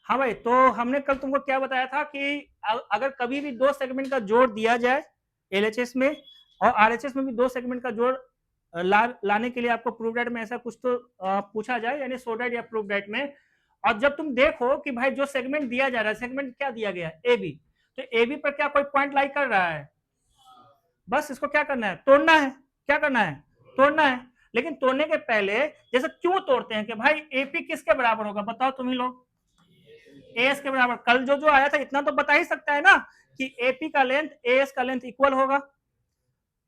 हाँ भाई, तो हमने कल तुमको क्या बताया था कि अगर कभी भी दो सेगमेंट का जोड़ दिया जाए एलएचएस में और आरएचएस में भी दो सेगमेंट का जोड़ लाने के लिए आपको प्रूफ डाइट में ऐसा कुछ तो पूछा जाए, यानी सो डाइट या प्रूफ डाइट में। और जब तुम देखो कि भाई जो सेगमेंट दिया जा रहा है, सेगमेंट क्या दिया गया है, ए बी, तो ए बी पर क्या कोई पॉइंट लाई कर रहा है, बस इसको क्या करना है, तोड़ना है। क्या करना है, तोड़ना है। लेकिन तोड़ने के पहले जैसे क्यों तोड़ते हैं कि भाई एपी किसके बराबर होगा, बताओ तुम ही लोग, एएस के बराबर। कल जो जो आया था इतना तो बता ही सकता है ना कि एपी का लेंथ एएस का लेंथ इक्वल होगा।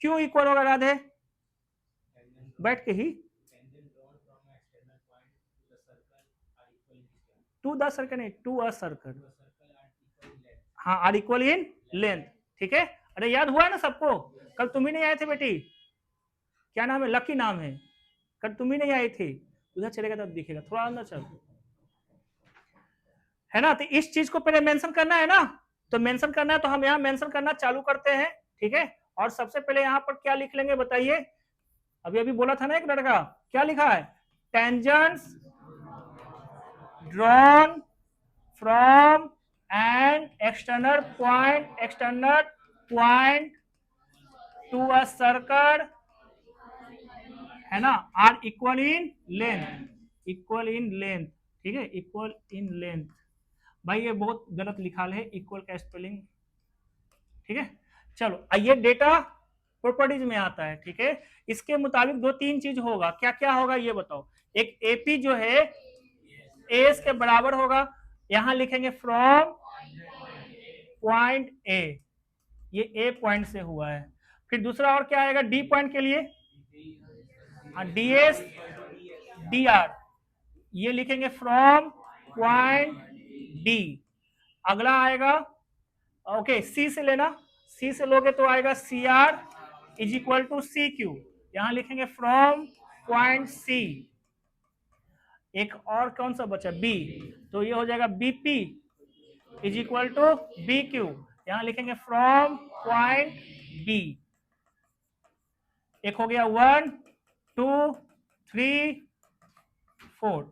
क्यों इक्वल होगा राधे, बैठ के ही, टू द सर्कल नहीं, टू अ सर्कल, हाँ, आर इक्वल इन लेंथ। ठीक है, अरे याद हुआ है ना सबको, कल तुम ही नहीं आए थे बेटी, क्या नाम है, लकी नाम है, कल तुम ही नहीं आई थी। उधर चलेगा तब दिखेगा, थोड़ा अंदर चल, है ना। तो इस चीज को पहले मेंशन करना है ना, तो मेंशन करना है, तो हम यहाँ मेंशन करना चालू करते हैं। ठीक है, और सबसे पहले यहाँ पर क्या लिख लेंगे बताइए, अभी अभी बोला था ना एक लड़का, क्या लिखा है, tangents drawn from an external point to a circle, है ना, are equal in length, equal in length. ठीक है, इक्वल इन लेंथ, भाई ये बहुत गलत लिखा है इक्वल का स्पेलिंग। ठीक है, चलो ये डेटा प्रॉपर्टीज में आता है। ठीक है, इसके मुताबिक दो तीन चीज होगा, क्या क्या होगा ये बताओ। एक एपी जो है एस के बराबर होगा, यहां लिखेंगे फ्रॉम पॉइंट ए, ये ए पॉइंट से हुआ है। फिर दूसरा और क्या आएगा डी पॉइंट के लिए, डी एस डी आर, ये लिखेंगे फ्रॉम पॉइंट डी। अगला आएगा, ओके सी से लेना, सी से लोगे तो आएगा C R is equal to C Q, यहां लिखेंगे फ्रॉम पॉइंट सी। एक और कौन सा बचा, बी, तो ये हो जाएगा BP is equal to B Q, यहां लिखेंगे फ्रॉम पॉइंट बी। एक हो गया 1 2 3 4।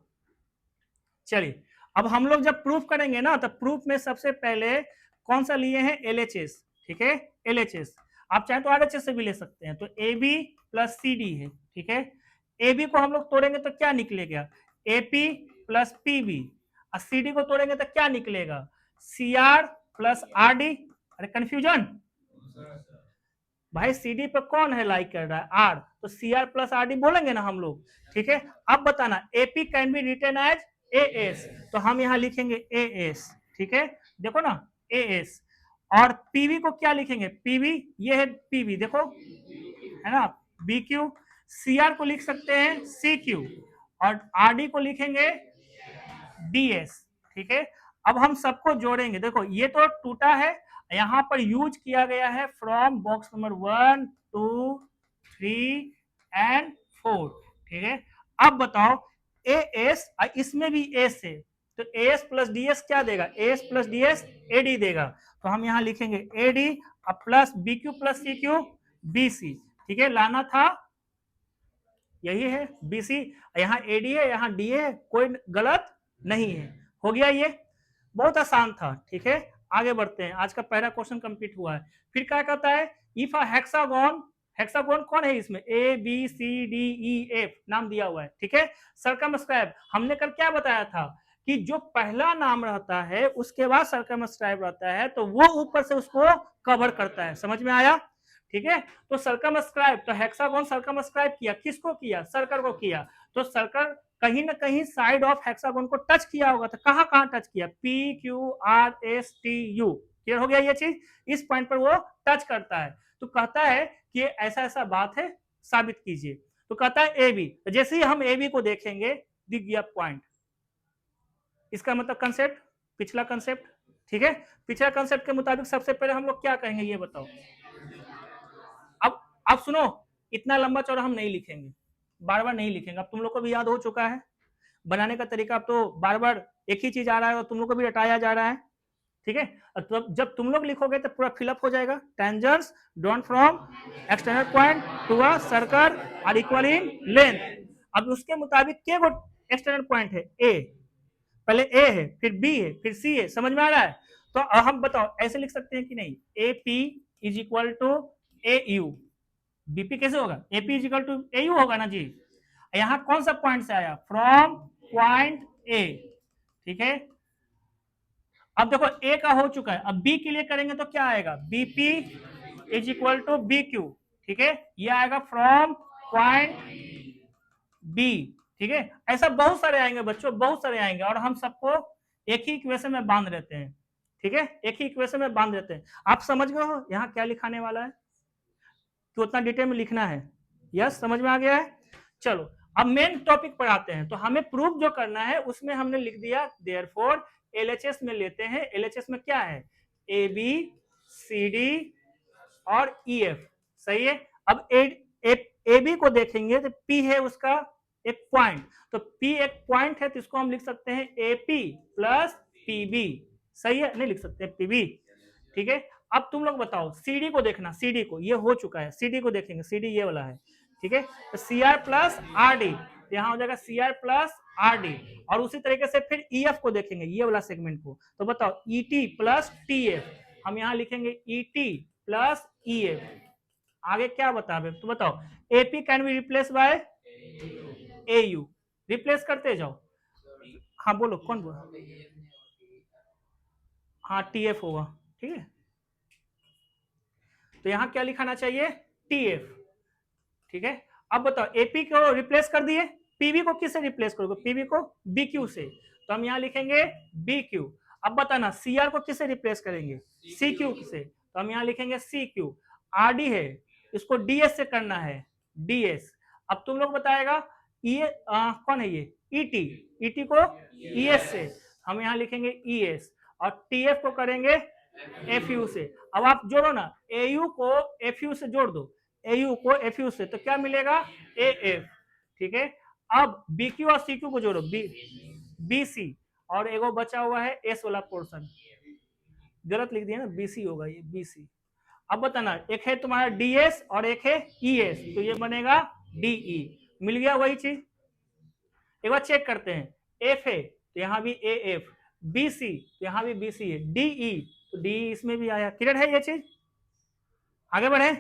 चलिए, अब हम लोग जब प्रूफ करेंगे ना, तो प्रूफ में सबसे पहले कौन सा लिए हैं, एलएचएस। ठीक है, एलएचएस, आप चाहे तो आरएचएस से भी ले सकते हैं। तो A B plus C D है। ठीक है, ए बी को हम लोग तोड़ेंगे तो क्या निकलेगा, एपी प्लस पीबी, और सी डी को तोड़ेंगे तो क्या निकलेगा, C R plus R D. अरे कंफ्यूजन, भाई सी डी पे कौन है लाइक कर रहा है, आर, तो C R plus R D बोलेंगे ना हम लोग। ठीक है, अब बताना AP can be written as A S, तो हम यहां लिखेंगे ए एस। ठीक है, देखो ना ए एस, और पीवी को क्या लिखेंगे, पीवी, ये है पीवी, देखो है ना, बी क्यू। सी आर को लिख सकते हैं सी क्यू, और आर डी को लिखेंगे डी एस। ठीक है, अब हम सबको जोड़ेंगे, देखो ये तो टूटा है, यहां पर यूज किया गया है फ्रॉम बॉक्स नंबर 1 2 3 एंड 4। ठीक है, अब बताओ ए एस, इसमें भी एस है, तो A S plus D S क्या देगा, A S plus D S A D देगा, तो हम यहां लिखेंगे A D plus B Q plus C Q B C. ठीक है, लाना था यही है बीसी, यहाँ एडी है यहाँ डी है, कोई गलत नहीं है, हो गया, ये बहुत आसान था। ठीक है, आगे बढ़ते हैं, आज का पहला क्वेश्चन कंप्लीट हुआ है। फिर क्या कहता है, इफ अ हेक्सागोन, हेक्सागोन कौन है इसमें, A B C D E F नाम दिया हुआ है। ठीक है, सर्कमस्क्राइब, हमने कल क्या बताया था कि जो पहला नाम रहता है उसके बाद सर्कमस्क्राइब रहता है, तो वो ऊपर से उसको कवर करता है, समझ में आया। ठीक है, तो सर्कमस्क्राइब, तो हेक्सागोन सर्कमस्क्राइब किया, किसको किया, सर्कल को किया, तो सर्कल कहीं ना कहीं साइड ऑफ हेक्सागोन को टच किया होगा, तो कहां कहां टच किया, P Q R S T U, clear हो गया ये चीज, इस पॉइंट पर वो टच करता है। तो कहता है कि ऐसा ऐसा बात है, साबित कीजिए। तो कहता है ए बी, तो जैसे ही हम ए बी को देखेंगे दिख गया पॉइंट, इसका मतलब कंसेप्ट, पिछला कंसेप्ट। ठीक है, पिछला कंसेप्ट के मुताबिक सबसे पहले हम लोग क्या कहेंगे ये बताओ। अब सुनो, इतना लंबा चौड़ा हम नहीं लिखेंगे, बार बार नहीं लिखेंगे, अब तुम लोग को भी याद हो चुका है बनाने का तरीका, अब तो बार बार एक ही चीज आ रहा है और तुम लोग को भी रटाया जा रहा है। ठीक है, तो जब तुम लोग लिखोगे तो पूरा फिलअप हो जाएगा, tangents drawn from external point to a circle are equal in length. अब उसके मुताबिक क्या एक्सटर्नल पॉइंट है, ए, पहले ए है, फिर बी है, फिर सी है, समझ में आ रहा है? तो हम बताओ ऐसे लिख सकते हैं कि नहीं, A P is equal to A U, BP कैसे होगा, AP is equal to A U होगा ना जी। यहां कौन सा पॉइंट से आया, फ्रॉम पॉइंट ए, ठीक है। अब देखो ए का हो चुका है, अब बी के लिए करेंगे तो क्या आएगा, BP is equal to B Q, ठीक है, ये आएगा फ्रॉम पॉइंट बी, ठीक है। ऐसा बहुत सारे आएंगे बच्चों, बहुत सारे आएंगे, और हम सबको एक ही इक्वेशन में बांध रहते हैं, ठीक है, एक ही इक्वेशन में बांध रहते हैं। आप समझ गए हो यहाँ क्या लिखाने वाला है, तो उतना डिटेल में लिखना है, यस समझ में आ गया है। चलो अब मेन टॉपिक पर आते हैं, तो हमें प्रूफ जो करना है उसमें हमने लिख दिया देयरफॉर एलएचएस में लेते हैं, एलएचएस में क्या है, ए बी सी डी और ई एफ, सही है। अब ए बी को देखेंगे तो पी है उसका एक पॉइंट, तो पी एक पॉइंट है तो इसको हम लिख सकते हैं A P plus P B, सही है, नहीं लिख सकते पी बी, ठीक है। अब तुम लोग बताओ सीडी को देखना, सीडी को, ये हो चुका है, सीडी को देखेंगे, सीडी ये वाला है, ठीक है, तो C R plus R D, यहाँ हो जाएगा C R plus R D, और उसी तरीके से फिर ई एफ को देखेंगे, ये वाला सेगमेंट को, तो बताओ E T plus T F, हम यहाँ लिखेंगे E T plus E F. आगे क्या बता रहे तो बताओ, AP can be replace by A you, replace करते जाओ, हाँ बोलो कौन बोला, हाँ टी एफ होगा, ठीक है, तो यहां क्या लिखाना चाहिए, टी एफ, ठीक है। अब बताओ एपी को रिप्लेस कर दिए, पीवी को किससे रिप्लेस करोगे, पीवी को बी क्यू से, तो हम यहां लिखेंगे बी क्यू। अब बताना सीआर को किससे रिप्लेस करेंगे, सी क्यू से, तो हम यहां लिखेंगे सी क्यू। आर डी है, इसको डीएस से करना है, डीएस। अब तुम लोग बताएगा कौन है ये, ईटी, ईटी को ईएस से, हम यहां लिखेंगे ईएस, और टीएफ को करेंगे एफ यू से। अब आप जोड़ो ना, ए यू को एफ यू से जोड़ दो, ए यू को एफ यू से, तो क्या मिलेगा, ए एफ, ठीक है। अब बी क्यू और सी क्यू को जोड़ो, बी सी, और एगो बचा हुआ है एस वाला पोर्शन, गलत लिख दिया ना, बी सी होगा ये, बी सी। अब बताना, एक है तुम्हारा डीएस और एक है ईएस, तो ये बनेगा डीई, मिल गया वही चीज। एक बार चेक करते हैं, एफ है तो यहाँ भी ए एफ, बी सी तो यहाँ भी बी सी है, डीई तो डी इसमें भी आया, क्लियर है ये चीज। आगे बढ़े,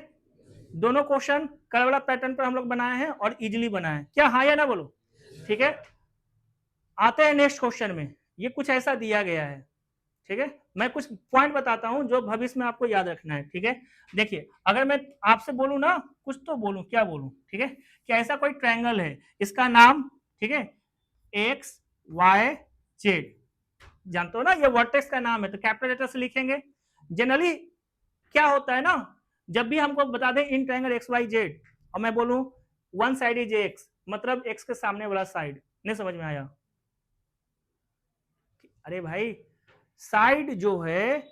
दोनों क्वेश्चन कल वाला पैटर्न पर हम लोग बनाए हैं और इजीली बनाए हैं, क्या हाँ या ना बोलो, ठीक है। आते हैं नेक्स्ट क्वेश्चन में, ये कुछ ऐसा दिया गया है, ठीक है, मैं कुछ पॉइंट बताता हूं जो भविष्य में आपको याद रखना है, ठीक है। देखिए अगर मैं आपसे बोलूं ना, कुछ तो बोलूं, क्या बोलूं, ठीक है, कि ऐसा कोई ट्रायंगल है, इसका नाम, ठीक है, एक्स वाई जेड, जानते हो ना ये वर्टेक्स का नाम है, तो कैपिटल लेटर से लिखेंगे। जनरली क्या होता है ना, जब भी हमको बता दें in triangle X Y Z, और मैं बोलूं वन साइड इज एक्स, मतलब एक्स के सामने वाला साइड, नहीं समझ में आया, अरे भाई साइड जो है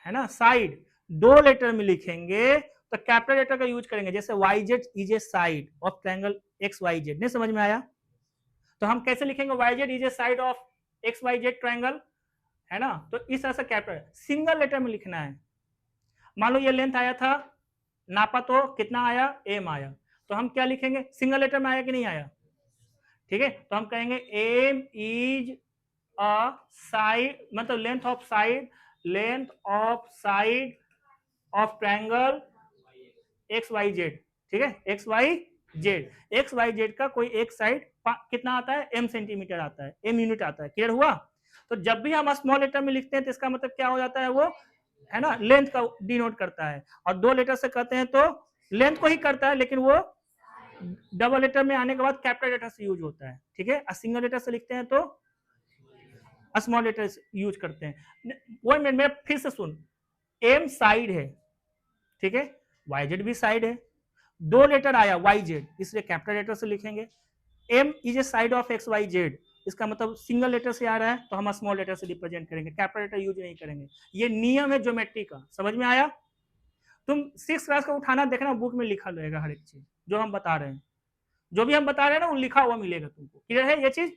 ना, साइड दो लेटर में लिखेंगे तो कैपिटल लेटर का यूज करेंगे, जैसे Y Z is a side of triangle X Y Z, नहीं समझ में आया, तो हम कैसे लिखेंगे, Y Z is a side of X Y Z triangle, है ना, तो इस तरह से कैपिटल सिंगल लेटर में लिखना है। मान लो ये लेंथ आया था, नापा तो कितना आया, एम आया, तो हम क्या लिखेंगे, सिंगल लेटर में आया कि नहीं आया, ठीक है, तो हम कहेंगे एम इज अ साइड, मतलब length of side, length of side of triangle X Y Z, ठीक है, X Y Z, X Y Z का कोई एक साइड कितना आता है, एम सेंटीमीटर आता है, एम यूनिट आता है, क्लियर हुआ। तो जब भी हम स्मॉल लेटर में लिखते हैं तो इसका मतलब क्या हो जाता है, वो है ना लेंथ का डिनोट करता है, और दो लेटर से कहते हैं तो लेंथ को ही करता है, लेकिन वो डबल लेटर में आने के बाद कैपिटल लेटर से यूज होता है, ठीक है, सिंगल लेटर से लिखते हैं तो स्मॉल लेटर यूज करते हैं। वन मिनट में फिर से सुन, एम साइड है, ठीक है, वाई जेड भी साइड है, दो लेटर आया वाई जेड, इसलिए कैपिटल लेटर से लिखेंगे। M is a side of X Y Z, इसका मतलब सिंगल लेटर से आ रहा है तो हम स्मॉल लेटर से रिप्रेजेंट करेंगे, कैपिटल लेटर यूज नहीं करेंगे, ये नियम है ज्योमेट्री का, समझ में आया। तुम 6 क्लास का उठाना देखना, बुक में लिखा रहेगा हर एक चीज जो हम बता रहे हैं, जो भी हम बता रहे हैं ना वो लिखा हुआ मिलेगा तुमको, क्लियर है ये चीज।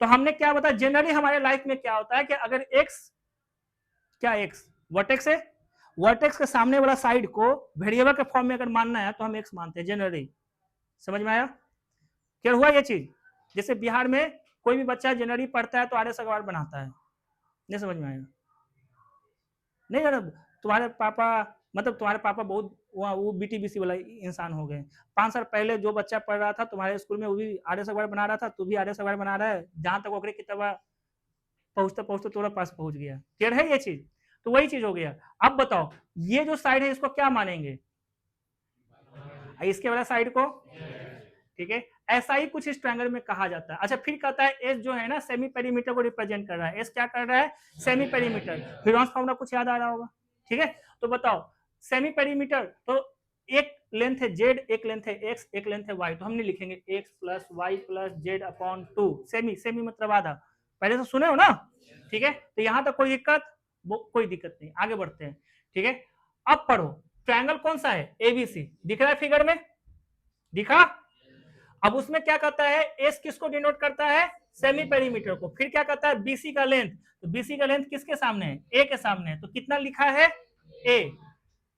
तो हमने क्या बताया, जनरली हमारे लाइफ में क्या होता है कि अगर एक्स, क्या एक्स वर्टेक्स है, वर्टेक्स के सामने वाला साइड को वेरिएबल के फॉर्म में अगर मानना है तो हम एक्स मानते हैं जनरली, समझ में आया, क्या हुआ ये चीज। जैसे बिहार में कोई भी बच्चा जनरली पढ़ता है तो आर्य सगवार बनाता है, नहीं समझ में आएगा? नहीं मतलब तुम्हारे पापा, मतलब तुम्हारे पापा बहुत वो बीटीबीसी वाला इंसान हो गए। 5 साल पहले जो बच्चा पढ़ रहा था तुम्हारे स्कूल में वो भी आर्य सगवार बना रहा था, तू भी आर्य सगवार बना रहा है, जहां तक ओकरे किताबा पहुंचते पहुंचते तुम्हारे पास पहुंच गया। क्लियर है ये चीज? तो वही चीज हो गया। अब बताओ ये जो साइड है इसको क्या मानेंगे? इसके वाला साइड को, ठीक है। ऐसा ही कुछ इस ट्रायंगल में कहा जाता है। अच्छा फिर कहता है एस जो है ना सेमी पेरीमीटर को रिप्रेजेंट कर रहा है। एस क्या कर रहा है? Semi perimeter. हीरोन्स फॉर्मूला कुछ याद आ रहा होगा, ठीक है। तो बताओ सेमी पेरीमीटर, तो एक लेंथ है जेड, एक लेंथ है एक्स, एक लेंथ है वाई, तो हमने लिखेंगे X plus Y plus Z upon 2। Semi, semi मतलब आधा, पहले तो सुने हो ना, ठीक है। तो यहां तक कोई दिक्कत? कोई दिक्कत नहीं, आगे बढ़ते हैं, ठीक है। अब पढ़ो ट्रायंगल कौन सा है? एबीसी, दिख रहा है फिगर में? दिखा? अब उसमें क्या कहता है? एस किसको डिनोट करता है? सेमी पेरीमीटर को। फिर क्या कहता है? बीसी का लेंथ, तो बीसी का लेंथ किसके सामने है? ए के सामने है, तो कितना लिखा है? ए,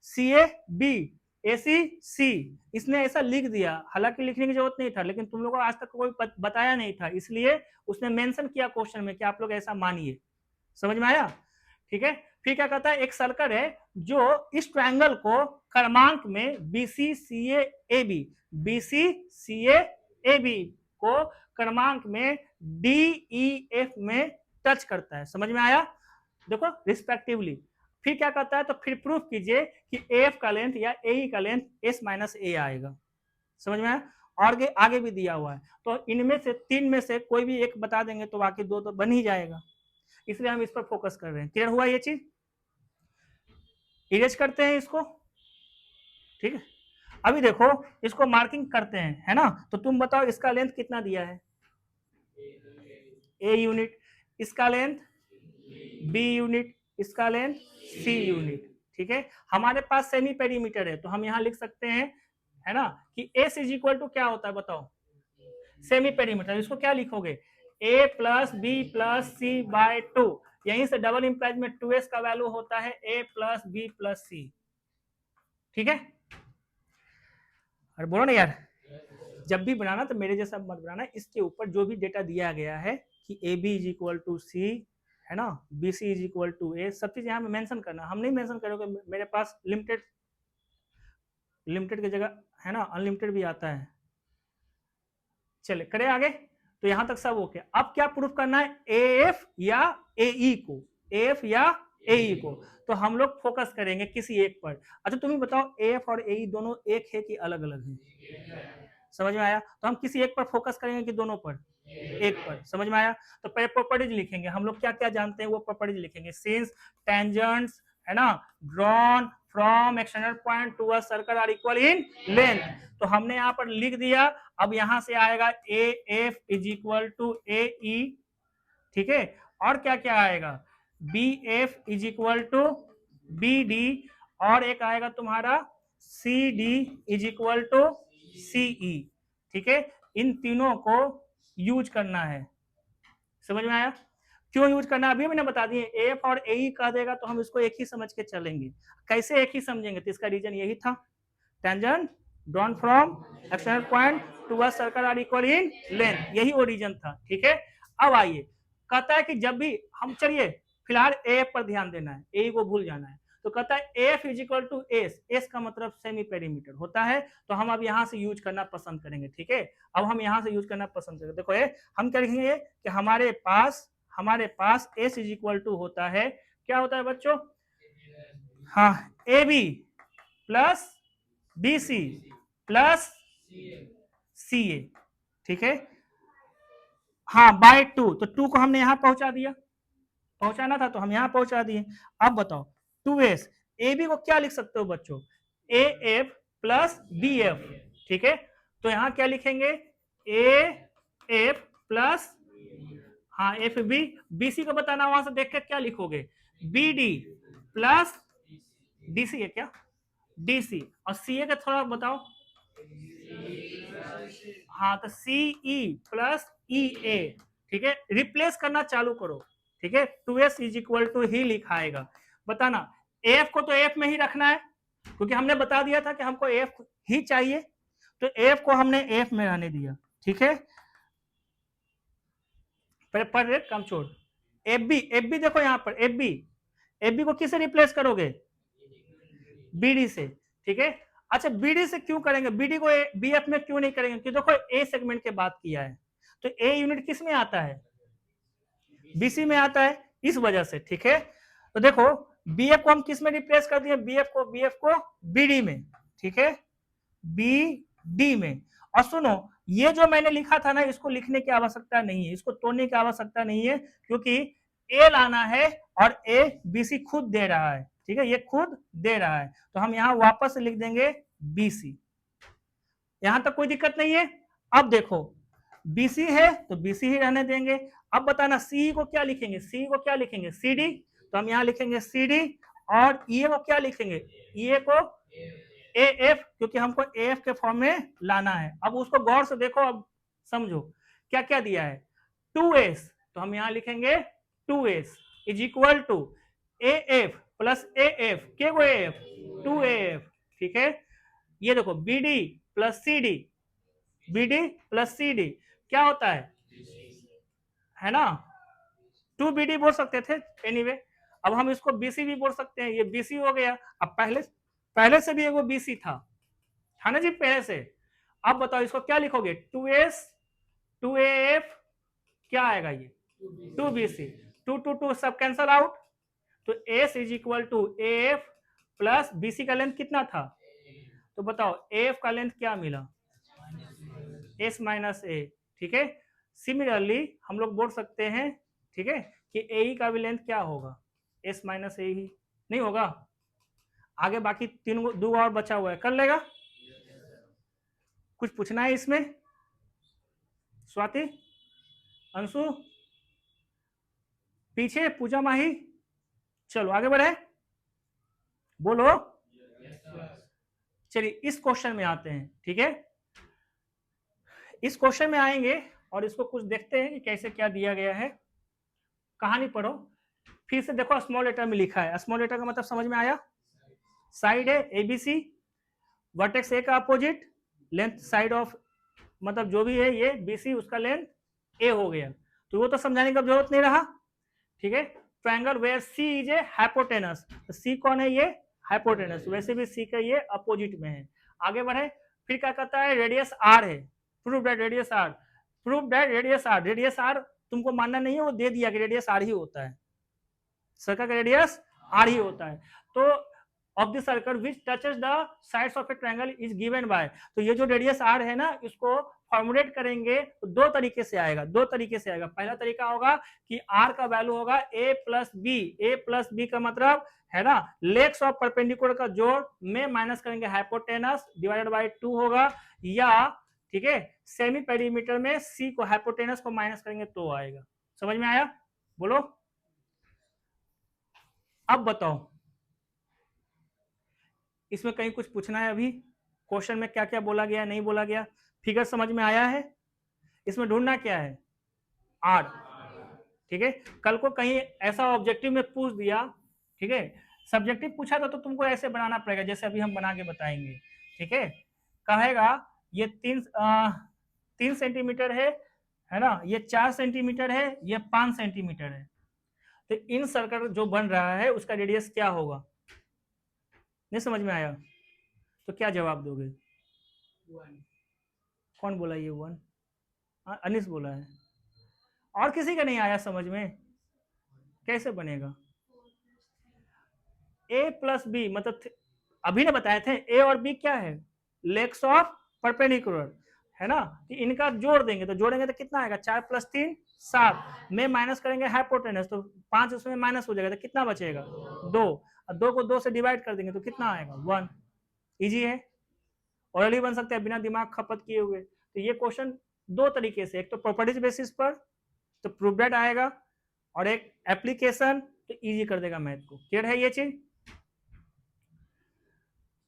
सी ए बी, ए सी सी। इसने ऐसा लिख दिया, हालांकि लिखने की जरूरत नहीं था, लेकिन तुम लोगों को आज तक कोई बताया नहीं था, इसलिए उसने मेंशन किया क्वेश्चन में कि आप लोग ऐसा मानिए। समझ में आया? ठीक है। फिर क्या कहता है? एक सर्कल है जो इस ट्रायंगल को क्रमांक में BC C A B, BC C A B को क्रमांक में डी ई एफ में टच करता है। समझ में आया? देखो रिस्पेक्टिवली। फिर क्या कहता है? तो फिर प्रूफ कीजिए कि एफ का लेंथ या ए का लेंथ एस माइनस ए आएगा। समझ में आया? और आगे भी दिया हुआ है, तो इनमें से 3 में से कोई भी एक बता देंगे तो बाकी 2 तो बन ही जाएगा, इसलिए हम इस पर फोकस कर रहे हैं। क्लियर हुआ ये चीज? इरेज करते हैं इसको, ठीक है। अभी देखो इसको मार्किंग करते हैं, है ना। तो तुम बताओ इसका लेंथ कितना दिया है? A unit. इसका लेंथ बी यूनिट, इसका लेंथ सी यूनिट, ठीक है। हमारे पास सेमी पेरीमीटर है तो हम यहां लिख सकते हैं, है ना, कि एस इज इक्वल टू क्या होता है बताओ? Semi perimeter. इसको क्या लिखोगे? ए plus B plus C by 2। यहीं से डबल इंप्लाइज में 2s का वैल्यू होता है ए प्लस बी प्लस सी, ठीक है। अरे बोलो ना यार, जब भी बनाना तो मेरे जैसा मत बनाना, इसके ऊपर जो भी डेटा दिया गया है कि A B is equal to C, है ना, B C is equal to A, सब चीज यहाँ पे मेंशन करना। हम नहीं मेंशन करोगे, मेरे पास लिमिटेड, लिमिटेड की जगह है ना अनलिमिटेड भी आता है। चले करें आगे। तो यहां तक सब ओके। अब क्या प्रूफ करना है? ए एफ या ए ई को, एफ या ए ई को। तो हम लोग फोकस करेंगे किसी एक पर। अच्छा तुम ही बताओ एफ और ए ई दोनों एक है कि अलग अलग है? समझ में आया? तो हम किसी एक पर फोकस करेंगे कि दोनों पर? एक पर। समझ में आया? तो पहले प्रॉपर्टीज लिखेंगे, हम लोग क्या क्या जानते हैं वो प्रॉपर्टीज लिखेंगे। सिंस टेंजेंट्स, है ना, drawn from external point to a circle are equal in length, तो हमने यहाँ पर लिख दिया। अब यहां से आएगा A F is equal to A E, ठीक है। और क्या क्या आएगा? B F is equal to B D, और एक आएगा तुम्हारा C D is equal to C E, ठीक है। इन तीनों को यूज करना है। समझ में आया? क्यों यूज करना अभी मैंने बता दिए। एफ और ए ई कह देगा तो हम इसको एक ही समझ के चलेंगे। कैसे एक ही समझेंगे? तो इसका रीजन यही था, tangent drawn from external point to a circle are equal in length, यही वो रीजन था, ठीक है। अब आइए, कहता है कि जब भी हम, चलिए फिलहाल एफ पर ध्यान देना है, ए को भूल जाना है। तो कहता है F is equal to S, S का मतलब सेमी पेरीमीटर होता है, तो हम अब यहां से यूज करना पसंद करेंगे, ठीक है। अब हम यहां से यूज करना पसंद करेंगे। देखो हम क्या लिखेंगे कि हमारे पास एस इज इक्वल टू होता है, क्या होता है बच्चों? हाँ, A B plus B C plus C A, ठीक है। हाँ बाय 2, तो 2 को हमने यहां पहुंचा दिया, पहुंचाना था तो हम यहां पहुंचा दिए। अब बताओ 2s, ए बी को क्या लिख सकते हो बच्चों? A F plus B F, ठीक है। तो यहां क्या लिखेंगे? ए एफ प्लस, हाँ एफ बी, बी सी को बताना, वहां से देख के क्या लिखोगे? B D plus D C है क्या? डी सी, और सी ए का थोड़ा बताओ। हाँ तो सी ई प्लस ई ए, ठीक है। रिप्लेस करना चालू करो, ठीक है। 2s इज इक्वल टू ही लिखाएगा। बताना एफ को तो एफ में ही रखना है, क्योंकि हमने बता दिया था कि हमको एफ ही चाहिए, तो एफ को हमने एफ में रहने दिया, ठीक है। पर रेट कम छोड़। एफ बी देखो यहाँ पर एफ बी को किससे रिप्लेस करोगे? बीडी से, ठीक है। अच्छा बीडी से क्यों करेंगे? बीडी को बीएफ में क्यों नहीं करेंगे? क्योंकि देखो ए सेगमेंट की बात किया है, तो ए यूनिट किस में आता है? बीसी में आता है, इस वजह से, ठीक है। तो देखो बीएफ को हम किस में रिप्लेस कर दिए? बीएफ को बीडी में, ठीक है, बीडी में। और सुनो ये जो मैंने लिखा था ना, इसको लिखने की आवश्यकता नहीं है, इसको तोड़ने की आवश्यकता नहीं है, क्योंकि ए लाना है और ए बीसी खुद दे रहा है, ठीक है, ये खुद दे रहा है, तो हम यहां वापस से लिख देंगे बीसी। यहां तक कोई दिक्कत नहीं है। अब देखो बीसी है तो बीसी ही रहने देंगे। अब बताना सी को क्या लिखेंगे? सी को क्या लिखेंगे? सीडी, तो हम यहां लिखेंगे सीडी। और ई को क्या लिखेंगे? ई को एएफ, क्योंकि हमको एएफ के फॉर्म में लाना है। अब उसको गौर से देखो, अब समझो क्या क्या दिया है। 2s, तो हम यहां लिखेंगे 2s is equal to AF plus AF, के को एएफ 2एएफ, ठीक है। ये देखो BD plus CD, BD plus CD क्या होता है ना, 2BD बोल सकते थे एनीवे। अब हम इसको बीसी भी बोल सकते हैं, ये बीसी हो गया। अब पहले से भी एगो बीसी था ना जी, पहले से। अब बताओ इसको क्या लिखोगे? 2s 2AF क्या आएगा? ये 2BC, 2 सब कैंसल आउट, तो s is equal to AF plus BC का लेंथ कितना था? तो बताओ AF का लेंथ क्या मिला? s माइनस a, ठीक है। सिमिलरली हम लोग बोल सकते हैं, ठीक है, कि AE का भी लेंथ क्या होगा? s माइनस ए ही नहीं होगा? आगे बाकी दो और बचा हुआ है, कर लेगा। कुछ पूछना है इसमें? स्वाति, अंशु, पीछे पूजा माही, चलो आगे बढ़े, बोलो। चलिए इस क्वेश्चन में आते हैं, ठीक है। इस क्वेश्चन में आएंगे और इसको कुछ देखते हैं कि कैसे क्या दिया गया है। कहानी पढ़ो फिर से, देखो स्मॉल लेटर में लिखा है। स्मॉल लेटर का मतलब समझ में आया? साइड है एबीसी, वर्टेक्स ए का अपोजिट, लेंथ साइड ऑफ मतलब जो भी है ये बीसी, उसका लेंथ ए हो गया, तो वो तो समझाने की जरूरत नहीं रहा, ठीक है। Triangle where C is a hypotenuse, तो सी कौन है? ये हाइपोटेनस, वैसे भी सी का ये अपोजिट में है। आगे बढ़े, फिर क्या कहता है? रेडियस आर है, prove that radius R, prove that radius R. Radius R तुमको मानना नहीं है, वो दे दिया कि रेडियस आर ही होता है, सर्कल का रेडियस आर ही होता है। तो of the circle which touches the sides of A triangle is given by, तो ये जो रेडियस आर है ना, इसको फॉर्मुलेट करेंगे तो दो तरीके से आएगा। पहला तरीका होगा कि आर का वैल्यू होगा ए प्लस बी का मतलब है ना, लेग्स ऑफ परपेंडिकुलर का जोड़ में माइनस करेंगे हाइपोटेनस डिवाइडेड बाय 2 होगा, या ठीक है सेमी पेरीमीटर में सी को हाइपोटेनस को माइनस करेंगे तो आएगा। समझ में आया? बोलो। अब बताओ इसमें कहीं कुछ पूछना है? अभी क्वेश्चन में क्या क्या बोला गया, नहीं बोला गया? फिगर समझ में आया है? इसमें ढूंढना क्या है? आर, ठीक है। कल को कहीं ऐसा ऑब्जेक्टिव में पूछ दिया, ठीक है, सब्जेक्टिव पूछा था तो तुमको ऐसे बनाना पड़ेगा जैसे अभी हम बना के बताएंगे, ठीक है। कहेगा ये 3 सेंटीमीटर है ना, ये 4 सेंटीमीटर है, ये 5 सेंटीमीटर है, तो इन सर्कल जो बन रहा है उसका रेडियस क्या होगा? नहीं समझ में आया तो क्या जवाब दोगे? 1। कौन बोला ये 1? अनिस बोला है। और किसी का नहीं आया समझ में? कैसे बनेगा? a प्लस बी, मतलब अभी ने बताए थे a और b क्या है? लेग्स ऑफ परपेंडिकुलर, है ना, इनका जोड़ देंगे तो जोड़ेंगे तो कितना आएगा? 4 प्लस 3 7 में माइनस करेंगे हाइपोटेनस, तो 5 उसमें माइनस हो जाएगा तो कितना बचेगा? 2, और 2 को 2 से डिवाइड कर देंगे तो कितना आएगा? 1। इजी है, ऑरली बन सकता है बिना दिमाग खपत किए हुए। तो ये क्वेश्चन दो तरीके से, एक तो प्रॉपर्टीज बेसिस पर तो प्रूव दैट आएगा, और एक एप्लीकेशन तो इजी कर देगा मैथ को। क्लियर है ये चीज?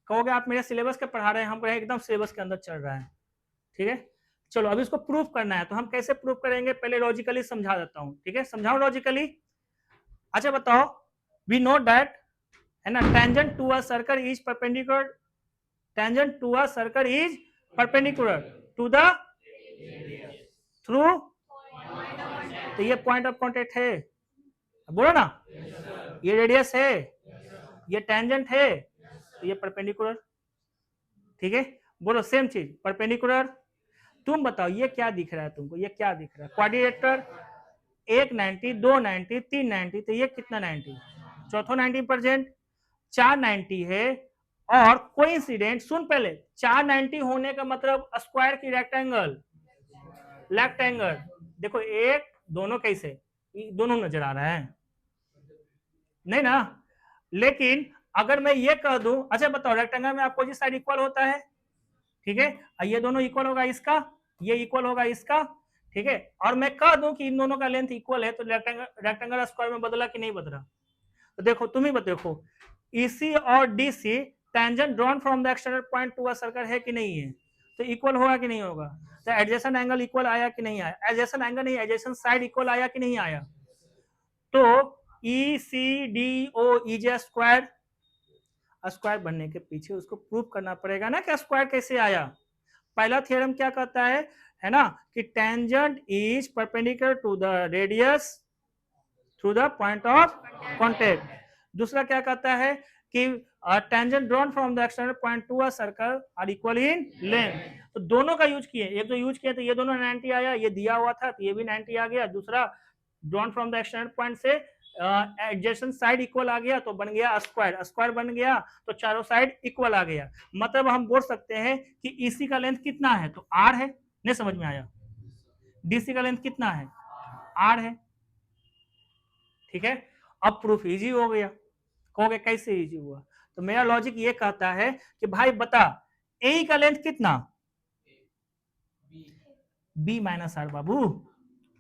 कहोगे आप मेरे सिलेबस के पढ़ा रहे हैं, हम एकदम सिलेबस के अंदर चल रहा है, ठीक है। चलो अब इसको प्रूफ करना है, तो हम कैसे प्रूफ करेंगे? पहले लॉजिकली समझा देता हूं, ठीक है, समझाओ लॉजिकली। अच्छा बताओ, वी नो दैट है ना, tangent to a circle is perpendicular, tangent to a circle is perpendicular to the through तो ये पॉइंट ऑफ कांटेक्ट है, बोलो ना। ये रेडियस है, ये टेंजेंट है, तो ये परपेंडिकुलर। ठीक है, बोलो सेम चीज परपेंडिकुलर। तुम बताओ ये क्या दिख रहा है तुमको, ये क्या दिख रहा है? क्वाड्रिलेटरल, एक 90, 2 90, 3 90, तो ये कितना 90? चौथो 90 परसेंट, 4 90 है। और कोइंसिडेंट, सुन पहले, 4 90 होने का मतलब स्क्वायर की रेक्टेंगल, लेफ्ट एंगल। देखो एक दोनों कैसे, दोनों नजर आ रहा है नहीं ना। लेकिन अगर मैं ये कह दूं, अच्छा बताओ रेक्टेंगल में अपोजिट साइड इक्वल होता है, ठीक है, ये दोनों इक्वल होगा इसका, ये इक्वल होगा इसका, ठीक है, और मैं कह दूं कि इन दोनों का लेंथ इक्वल है, तो रेक्टेंगल स्क्वायर में बदला कि नहीं बदला? तो देखो तुम ही देखो, ईसी और DC tangent drawn from the external point to a circle है कि नहीं है? तो इक्वल होगा कि नहीं होगा? तो एडजेसेंट एंगल इक्वल आया कि नहीं आया? एडजेसेंट एंगल नहीं, एडजेसेंट साइड इक्वल आया कि नहीं आया? तो E C D O is a square, square बनने के पीछे उसको प्रूव करना पड़ेगा ना कि स्क्वायर कैसे आया। पहला थ्योरम क्या कहता है ना, कि tangent is perpendicular to the radius through the point of contact. दूसरा क्या कहता है कि tangent drawn from the external point to a circle are equal in length. तो दोनों का यूज किए, एक तो यूज किया तो ये दोनों 90 आया, ये दिया हुआ था तो ये भी 90 आ गया। दूसरा drawn from the external point से एडजेसेंट साइड इक्वल आ गया तो बन गया स्क्वायर, स्क्वायर बन गया तो चारों साइड इक्वल आ गया। मतलब हम बोल सकते हैं कि ईसी का लेंथ कितना है, तो आर है। नहीं समझ में आया? डीसी का लेंथ कितना है? आर है। ठीक है, अब प्रूफ इजी हो गया। कहोगे कैसे इजी हुआ? तो मेरा लॉजिक ये कहता है कि भाई बता ए का लेंथ कितना? B minus R. बाबू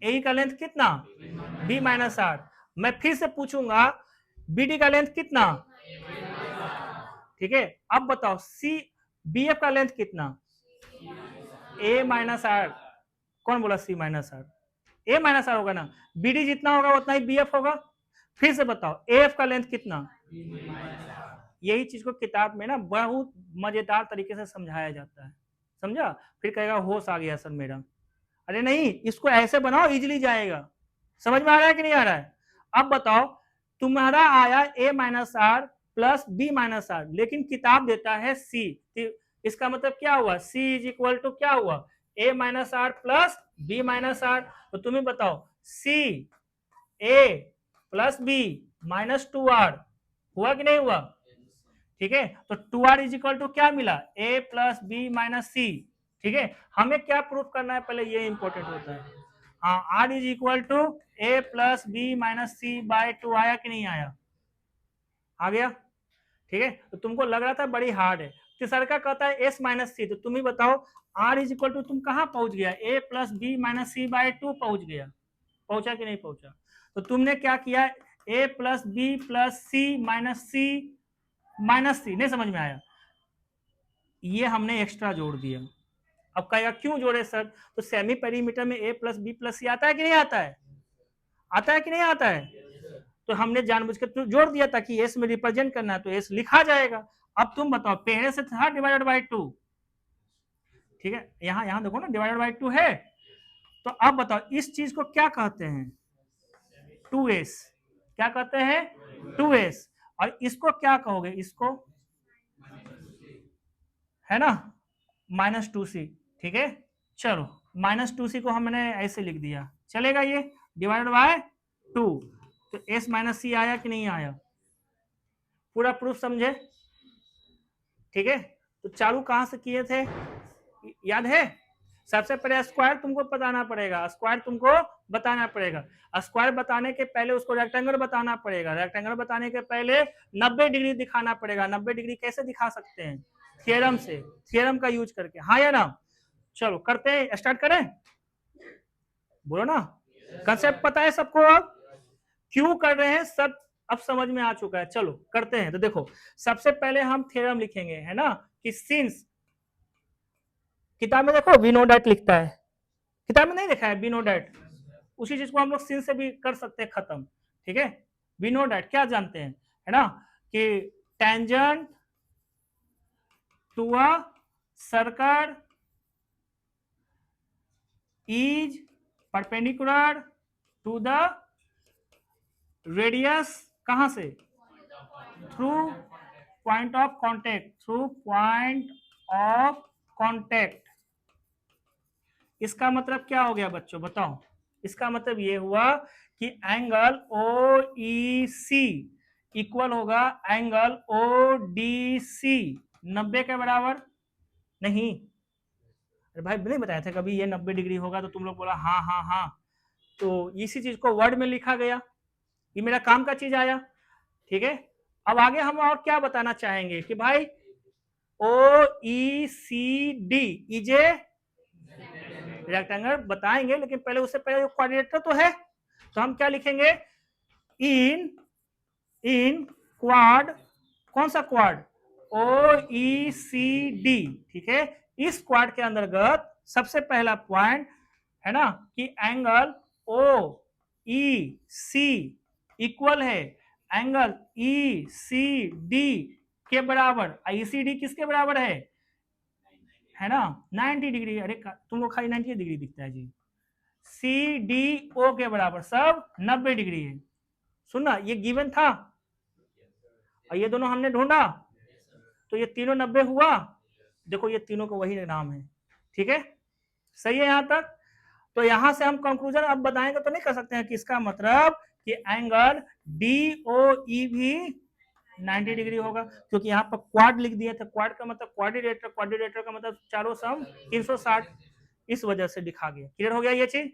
ए का लेंथ कितना? B minus R. मैं फिर से पूछूंगा बीडी का लेंथ कितना? ठीक है, अब बताओ सी बी एफ का लेंथ कितना? A minus R. कौन बोला C minus R? A minus R होगा ना, बीडी जितना होगा उतना ही बी एफ होगा। फिर से बताओ ए एफ का लेंथ कितना? यही चीज को किताब में ना बहुत मजेदार तरीके से समझाया जाता है, समझा? फिर कहेगा होश आ गया सर मेरा। अरे नहीं, इसको ऐसे बनाओ इजिली जाएगा। समझ में आ रहा है कि नहीं आ रहा है? अब बताओ तुम्हारा आया A minus R plus B minus R, लेकिन किताब देता है सी। इसका मतलब क्या हुआ? सी इज इक्वल टू क्या हुआ? A minus R plus B minus R. तो तुम्हें बताओ C A plus B minus 2r हुआ कि नहीं हुआ? ठीक है, तो 2r इज इक्वल टू क्या मिला? a प्लस बी माइनस सी। ठीक है, हमें क्या प्रूफ करना है पहले, ये इंपॉर्टेंट होता है। हाँ, r is equal to a plus B minus C by 2 आया कि नहीं आया? आ गया। ठीक है, तो तुमको लग रहा था बड़ी हार्ड है। तीसरा का कहता है s माइनस सी, तो तुम ही बताओ r इज इक्वल टू तुम कहाँ पहुंच गया? a plus B minus C by 2 पहुंच गया, पहुंचा कि नहीं पहुंचा? तो तुमने क्या किया? a plus B plus C minus C, नहीं समझ में आया? ये हमने एक्स्ट्रा जोड़ दिया। अब कहेगा क्यों जोड़े सर? तो सेमी पेरीमीटर में a प्लस बी प्लस सी आता है कि नहीं आता है? आता है कि नहीं आता है? तो हमने जानबूझकर तो जोड़ दिया ताकि एस में रिप्रेजेंट करना है तो एस लिखा जाएगा। अब तुम बताओ पहले से था डिवाइडेड बाई 2, ठीक है, यहां देखो ना डिवाइडेड बाई 2 है। तो अब बताओ इस चीज को क्या कहते हैं? 2s। क्या कहते हैं? 2s। और इसको क्या कहोगे? इसको है ना -2c। ठीक है, चलो -2c को हमने ऐसे लिख दिया, चलेगा ये डिवाइडेड बाय 2। तो s माइनस सी आया कि नहीं आया? पूरा प्रूफ समझे? ठीक है, तो चालू कहां से किए थे याद है? सबसे पहले स्क्वायर तुमको बताना पड़ेगा, स्क्वायर तुमको बताना पड़ेगा। स्क्वायर बताने के पहले उसको रेक्टेंगल बताना पड़ेगा, रेक्टेंगल बताने के पहले 90 डिग्री दिखाना पड़ेगा। 90 डिग्री कैसे दिखा सकते हैं? थ्योरम से, थ्योरम का यूज करके। हाँ या ना? चलो करते हैं, स्टार्ट करें? बोलो ना, कंसेप्ट पता है सबको? अब क्यों कर रहे हैं सब अब समझ में आ चुका है। चलो करते हैं। तो देखो सबसे पहले हम थ्योरम लिखेंगे, है ना, कि सिंस, किताब में देखो वी नो डैट लिखता है, किताब में नहीं लिखा है वी नो डैट। उसी चीज को हम लोग सिंस से भी कर सकते हैं खत्म। ठीक है, वी नो डैट क्या जानते हैं, है ना, कि tangent to a circle is perpendicular to the radius, कहां से, through point of contact, through point of contact. इसका मतलब क्या हो गया बच्चों, बताओ। इसका मतलब ये हुआ कि एंगल ओ ई सी इक्वल होगा एंगल ओ डी सी 90 के बराबर। नहीं, अरे भाई नहीं बताया था कभी ये 90 डिग्री होगा, तो तुम लोग बोला हाँ हाँ हाँ, तो इसी चीज को वर्ड में लिखा गया, ये मेरा काम का चीज आया। ठीक है, अब आगे हम और क्या बताना चाहेंगे कि भाई O E C D is a rectangle बताएंगे, लेकिन पहले उससे पहले क्वाड्रिलेटरल तो है, तो हम क्या लिखेंगे, इन क्वाड, कौन सा quad, O E C D. ठीक है, इस क्वाड के अंतर्गत सबसे पहला पॉइंट है ना कि एंगल ओ ई सी इक्वल है एंगल ई सी डी के बराबर। ई सी डी किसके बराबर है ना 90 डिग्री। अरे तुम लोग खाली 90 डिग्री दिखता है जी। सी डी ओ के बराबर सब 90 डिग्री है। सुनना, ये गिवन था और ये दोनों हमने ढूंढा, तो ये तीनों 90 हुआ। देखो ये तीनों का वही नाम है। ठीक है, सही है यहां तक। तो यहां से हम कंक्लूजन अब बताएंगे तो नहीं कर सकते हैं कि इसका मतलब कि एंगल डी ओ ई भी 90 डिग्री होगा, क्योंकि यहाँ पर क्वाड लिख दिया था। क्वाड का मतलब क्वाड्रिलेटरल, क्वाड्रिलेटरल का मतलब चारों सम 360, इस वजह से लिखा गया। क्लियर हो गया ये चीज।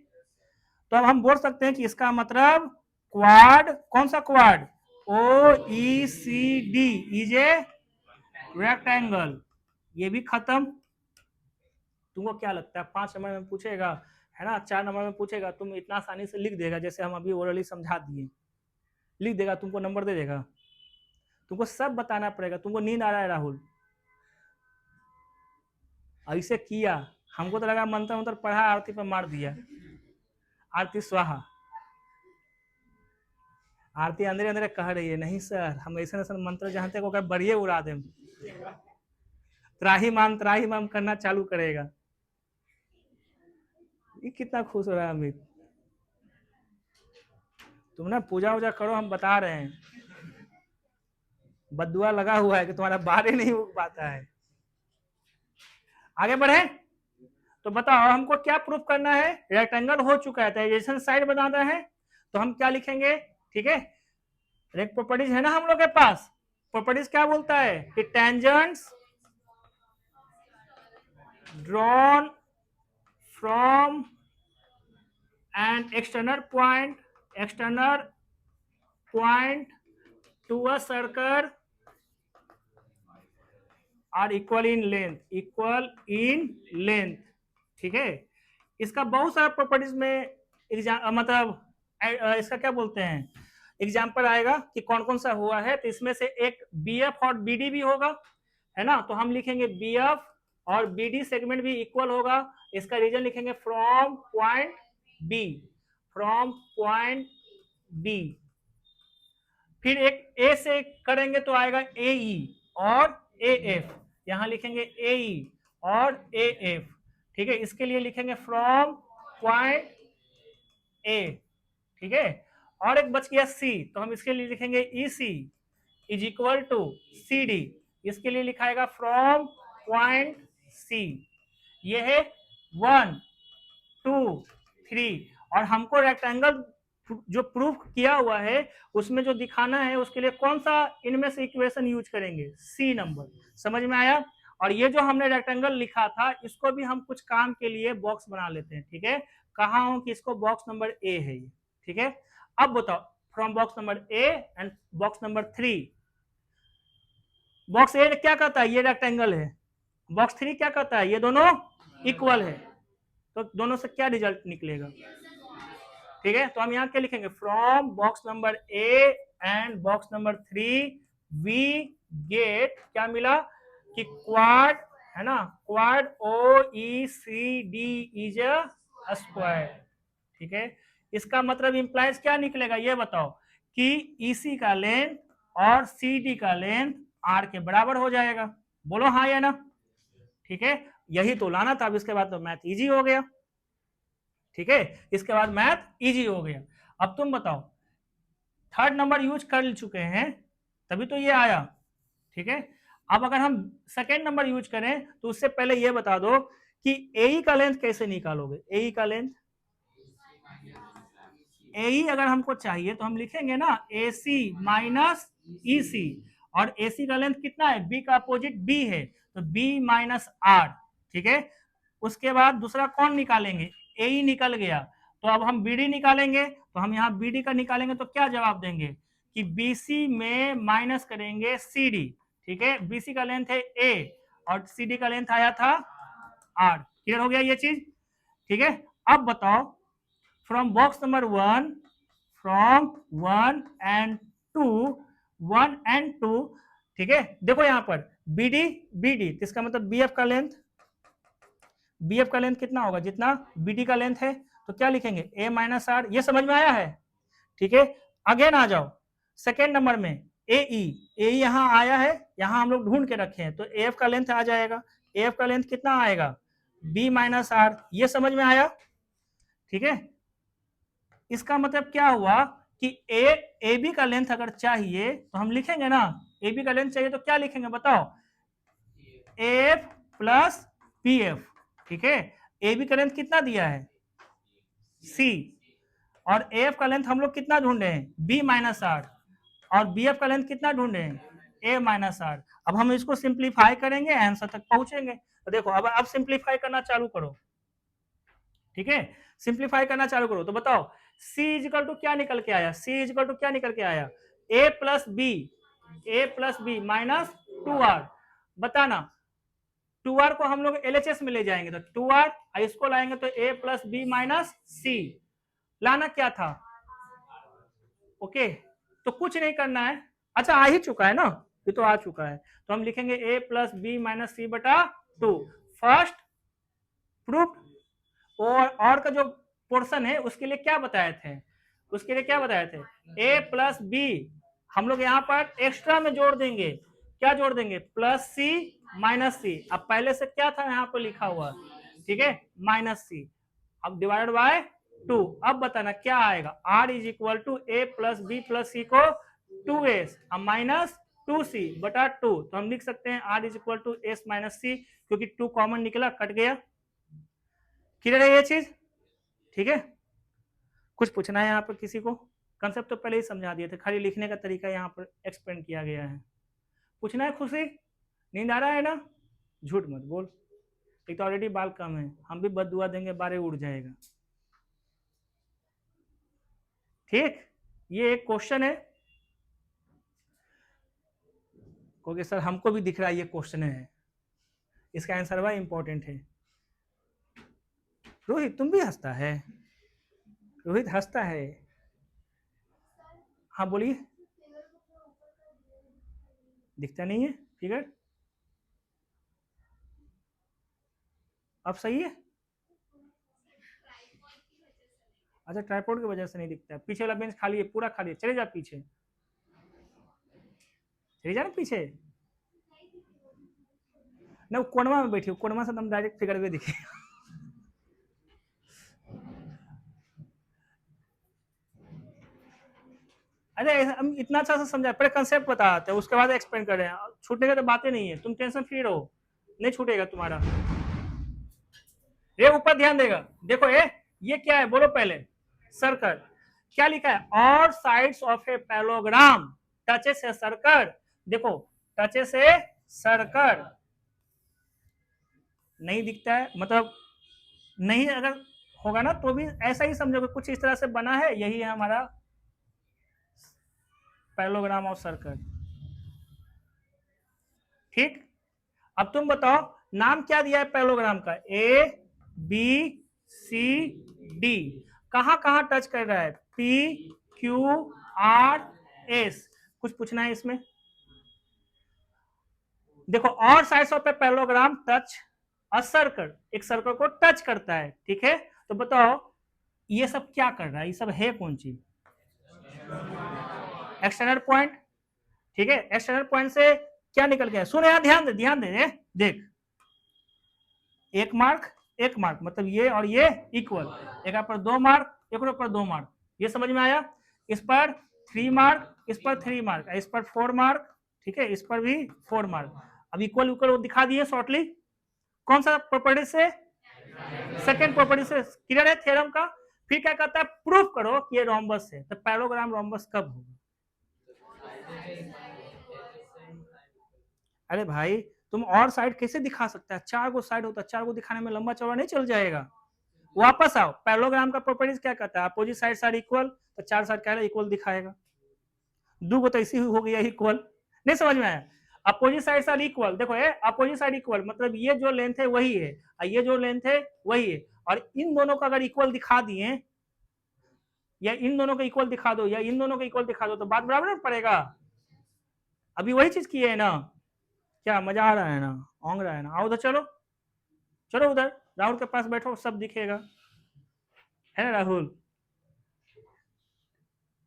तो अब हम बोल सकते हैं कि इसका मतलब क्वाड, कौन सा quad, O E C D is a rectangle. ये भी खत्म। तुमको क्या लगता है 5 नंबर में पूछेगा है ना, 4 नंबर में पूछेगा, तुम इतना आसानी से लिख देगा जैसे हम अभी ओरली समझा दिए, लिख देगा, तुमको नंबर दे देगा? तुमको सब बताना पड़ेगा। तुमको नींद आ रहा है राहुल, ऐसे किया, हमको तो लगा मंत्र मंत्र पढ़ा, आरती पर मार दिया, आरती स्वाहा। आरती अंदर अंदर कह रही है, नहीं सर हम ऐसे ऐसे मंत्र जानते को बढ़िया उड़ा दे, त्राही माम करना चालू करेगा। ये कितना खुश हो रहा है अमित। तुम ना पूजा वूजा करो, हम बता रहे हैं। बदुआ लगा हुआ है कि तुम्हारा बार ही नहीं उग पाता है। आगे बढ़े तो बताओ हमको क्या प्रूफ करना है। रेक्टेंगल हो चुका है, तो एडजेसेंट साइड बनाना है, तो हम क्या लिखेंगे। ठीक है, एक प्रॉपर्टीज है ना हम लोग के पास। प्रॉपर्टीज क्या बोलता है कि tangents drawn from an external point to a circle are equal in length. ठीक है, इसका बहुत सारा प्रॉपर्टीज में एग्जाम, मतलब इसका क्या बोलते हैं, एग्जाम्पल आएगा कि कौन कौन सा हुआ है। तो इसमें से एक बी एफ और बी डी भी होगा, है ना, तो हम लिखेंगे बी एफ और बी डी सेगमेंट भी इक्वल होगा। इसका रीजन लिखेंगे फ्रॉम पॉइंट बी। फिर एक ए से करेंगे तो आएगा ए ई और ए एफ, यहां लिखेंगे ए ई और ए एफ। ठीक है, इसके लिए लिखेंगे फ्रॉम पॉइंट ए। ठीक है, और एक बच गया सी, तो हम इसके लिए लिखेंगे E C is equal to C D. इसके लिए लिखाएगा फ्रॉम पॉइंट सी। ये है 1 2 3। और हमको रेक्टेंगल जो प्रूफ किया हुआ है उसमें जो दिखाना है, उसके लिए कौन सा इनमें से इक्वेशन यूज करेंगे, सी नंबर। समझ में आया। और ये जो हमने रेक्टेंगल लिखा था, इसको भी हम कुछ काम के लिए बॉक्स बना लेते हैं। ठीक है, कहा हूं कि इसको बॉक्स नंबर ए है ये। ठीक है, अब बताओ from box number A and box number 3। Box A क्या कहता है, ये रेक्टेंगल है। बॉक्स 3 क्या कहता है, ये दोनों इक्वल है। तो दोनों से क्या रिजल्ट निकलेगा। ठीक है, तो हम यहाँ क्या लिखेंगे, from box number A and box number 3 we get, क्या मिला कि क्वाड, है ना, quad O E C D is a square. ठीक है, इसका मतलब इंप्लाइज क्या निकलेगा, ये बताओ कि ईसी का लेंथ और सी डी का लेंथ आर के बराबर हो जाएगा। बोलो हाँ या ना। ठीक है, यही तो लाना था। अब इसके बाद तो मैथ इजी हो गया। ठीक है, इसके बाद मैथ इजी हो गया। अब तुम बताओ, थर्ड नंबर यूज कर चुके हैं तभी तो ये आया, ठीक है। अब अगर हम सेकेंड नंबर यूज करें तो उससे पहले ये बता दो कि ए का लेंथ कैसे निकालोगे। ए का लेंथ, ए अगर हमको चाहिए तो हम लिखेंगे ना ए सी माइनस ई सी, और ए सी का लेंथ कितना है, बी का अपोजिट बी है, तो बी माइनस आर, ठीक है। उसके बाद दूसरा कौन निकालेंगे, ए निकल गया, तो अब हम बी डी निकालेंगे, तो हम यहाँ बी डी का निकालेंगे तो क्या जवाब देंगे कि बी सी में माइनस करेंगे सी डी, ठीक है। बी सी का लेंथ है ए और सी डी का लेंथ आया था आर। क्लियर हो गया ये चीज, ठीक है। अब बताओ from box number 1, from 1 and 2, ठीक है। देखो यहां पर बी डी, तो इसका मतलब बी एफ का लेंथ, कितना होगा, जितना बी डी का लेंथ है, तो क्या लिखेंगे ए माइनस आर। ये समझ में आया है, ठीक है। अगेन आ जाओ सेकेंड नंबर में, ए ई यहां आया है, यहां हम लोग ढूंढ के रखे हैं, तो ए एफ का लेंथ आ जाएगा, ए एफ का लेंथ कितना आएगा, बी माइनस आर। ये समझ में आया, ठीक है। इसका मतलब क्या हुआ कि ए बी का लेंथ अगर चाहिए तो हम लिखेंगे ना, ए बी का लेंथ चाहिए तो क्या लिखेंगे बताओ, एफ प्लस पी एफ, ठीक है। ए बी का लेंथ कितना दिया है सी, और ए एफ का लेंथ हम लोग कितना ढूंढे हैं, बी माइनस आर, और बी एफ का लेंथ कितना ढूंढे हैं, ए माइनस आर। अब हम इसको सिंप्लीफाई करेंगे, आंसर तक पहुंचेंगे। तो देखो अब सिंप्लीफाई करना चालू करो, ठीक है। सिंप्लीफाई करना चालू करो तो बताओ c इजिकल टू क्या निकल के आया, c इजिकल टू क्या निकल के आया, a plus B minus 2r। बताना 2r को हम लोग LHS में ले जाएंगे तो 2r, इसको लाएंगे तो a प्लस बी माइनस सी। लाना क्या था, ओके। तो कुछ नहीं करना है, अच्छा आ ही चुका है ना, ये तो आ चुका है, तो हम लिखेंगे a प्लस बी माइनस सी बटा 2। फर्स्ट प्रूफ, और का जो पोर्शन है उसके लिए क्या बताए थे, a प्लस बी हम लोग यहाँ पर एक्स्ट्रा में जोड़ देंगे, क्या जोड़ देंगे, प्लस सी माइनस सी। अब पहले से क्या था यहाँ पर लिखा हुआ, ठीक है, माइनस सी, अब डिवाइड बाय 2। अब बताना क्या आएगा, r is equal to A plus B plus C को 2s, अब माइनस 2c बटा 2, तो हम लिख सकते हैं r is equal to s minus C, क्योंकि 2 कॉमन निकला, कट गया। क्लियर है ये चीज, ठीक है। कुछ पूछना है यहाँ पर किसी को, कंसेप्ट तो पहले ही समझा दिए थे, खाली लिखने का तरीका यहाँ पर एक्सप्लेन किया गया है। पूछना है खुशी, नींद आ रहा है ना, झूठ मत बोल, एक तो ऑलरेडी बाल कम है, हम भी बददुआ देंगे 12 उड़ जाएगा, ठीक। ये एक क्वेश्चन है, क्योंकि सर हमको भी दिख रहा है ये क्वेश्चन है, इसका आंसर बड़ा इंपॉर्टेंट है। रोहित तुम भी हंसता है, रोहित हंसता है, हाँ बोलिए, दिखता नहीं है फिगर, अब सही है, अच्छा ट्राइपॉड की वजह से नहीं दिखता है, पीछे वाला बेंच खाली है, पूरा खाली है, चले जा पीछे, चले जा ना पीछे, ना कोनमा में बैठी हो, कोनमा से तुम डायरेक्ट फिगर में दिखे। अरे हम इतना अच्छा से समझा, पहले कंसेप्ट बताते हैं उसके बाद एक्सप्लेन कर रहे हैं, छूटने का तो बातें नहीं है, तुम टेंशन फ्री रहो, नहीं छूटेगा तुम्हारा। ये ऊपर ध्यान देगा, देखो ये क्या है बोलो पहले, सर्कल, क्या लिखा है, all sides of a parallelogram touches a circle, देखो टचेस ए सर्कल नहीं दिखता है, मतलब नहीं अगर होगा ना तो भी ऐसा ही समझोगे, कुछ इस तरह से बना है, यही है हमारा पैरेललोग्राम ऑफ सर्कल, ठीक। अब तुम बताओ नाम क्या दिया है पैरेललोग्राम का, ए बी सी डी, कहां कहां टच कर रहा है, पी क्यू आर एस। कुछ पूछना है इसमें, देखो और sides of a parallelogram touch a circle, एक सर्कल को टच करता है, ठीक है। तो बताओ ये सब क्या कर रहा है, ये सब है कौन चीज, एक्सटर्नल पॉइंट, ठीक है। एक्सटर्नल पॉइंट से क्या निकल गया, सुन यार ध्यान दे, देख एक मार्क मतलब ये और ये इक्वल, एक पर 2 मार्क, एक पर 2 मार्क, ये समझ में आया? इस पर 3 मार्क, इस पर 3 मार्क, इस पर 4 मार्क, ठीक है, इस पर भी 4 मार्क। अब इक्वल इक्वल दिखा दिए शॉर्टली। कौन सा प्रॉपर्टी से? सेकंड प्रॉपर्टी से। क्लियर है थ्योरम का? फिर क्या कहता है, प्रूफ करो कि ये रोम्बस है। तो पैरेललोग्राम रोम्बस कब होगा? अरे भाई तुम और साइड कैसे दिखा सकता है? 4 गो साइड होता है, 4 गो दिखाने में लंबा चौड़ा नहीं चल जाएगा। वापस आओ, पैरेललोग्राम का प्रॉपर्टीज क्या कहता है? अपोजिट साइड आर इक्वल, तो 4 साइड क्या इक्वल दिखाएगा। 2 गो तो ऐसी हो गया इक्वल। नहीं समझ में आया? अपोजिट साइड आर इक्वल, देखो ये अपोजिट साइड इक्वल मतलब ये जो लेंथ है वही है और ये जो लेंथ है वही है, और इन दोनों का अगर इक्वल दिखा दिए या इन दोनों का इक्वल दिखा दो या इन दोनों का इक्वल दिखा दो तो बात बराबर पड़ेगा। अभी वही चीज किए है ना? क्या मजा आ रहा है ना? ओंग रहा है ना? आओ उधर, चलो चलो उधर, राहुल के पास बैठो, सब दिखेगा, है ना राहुल?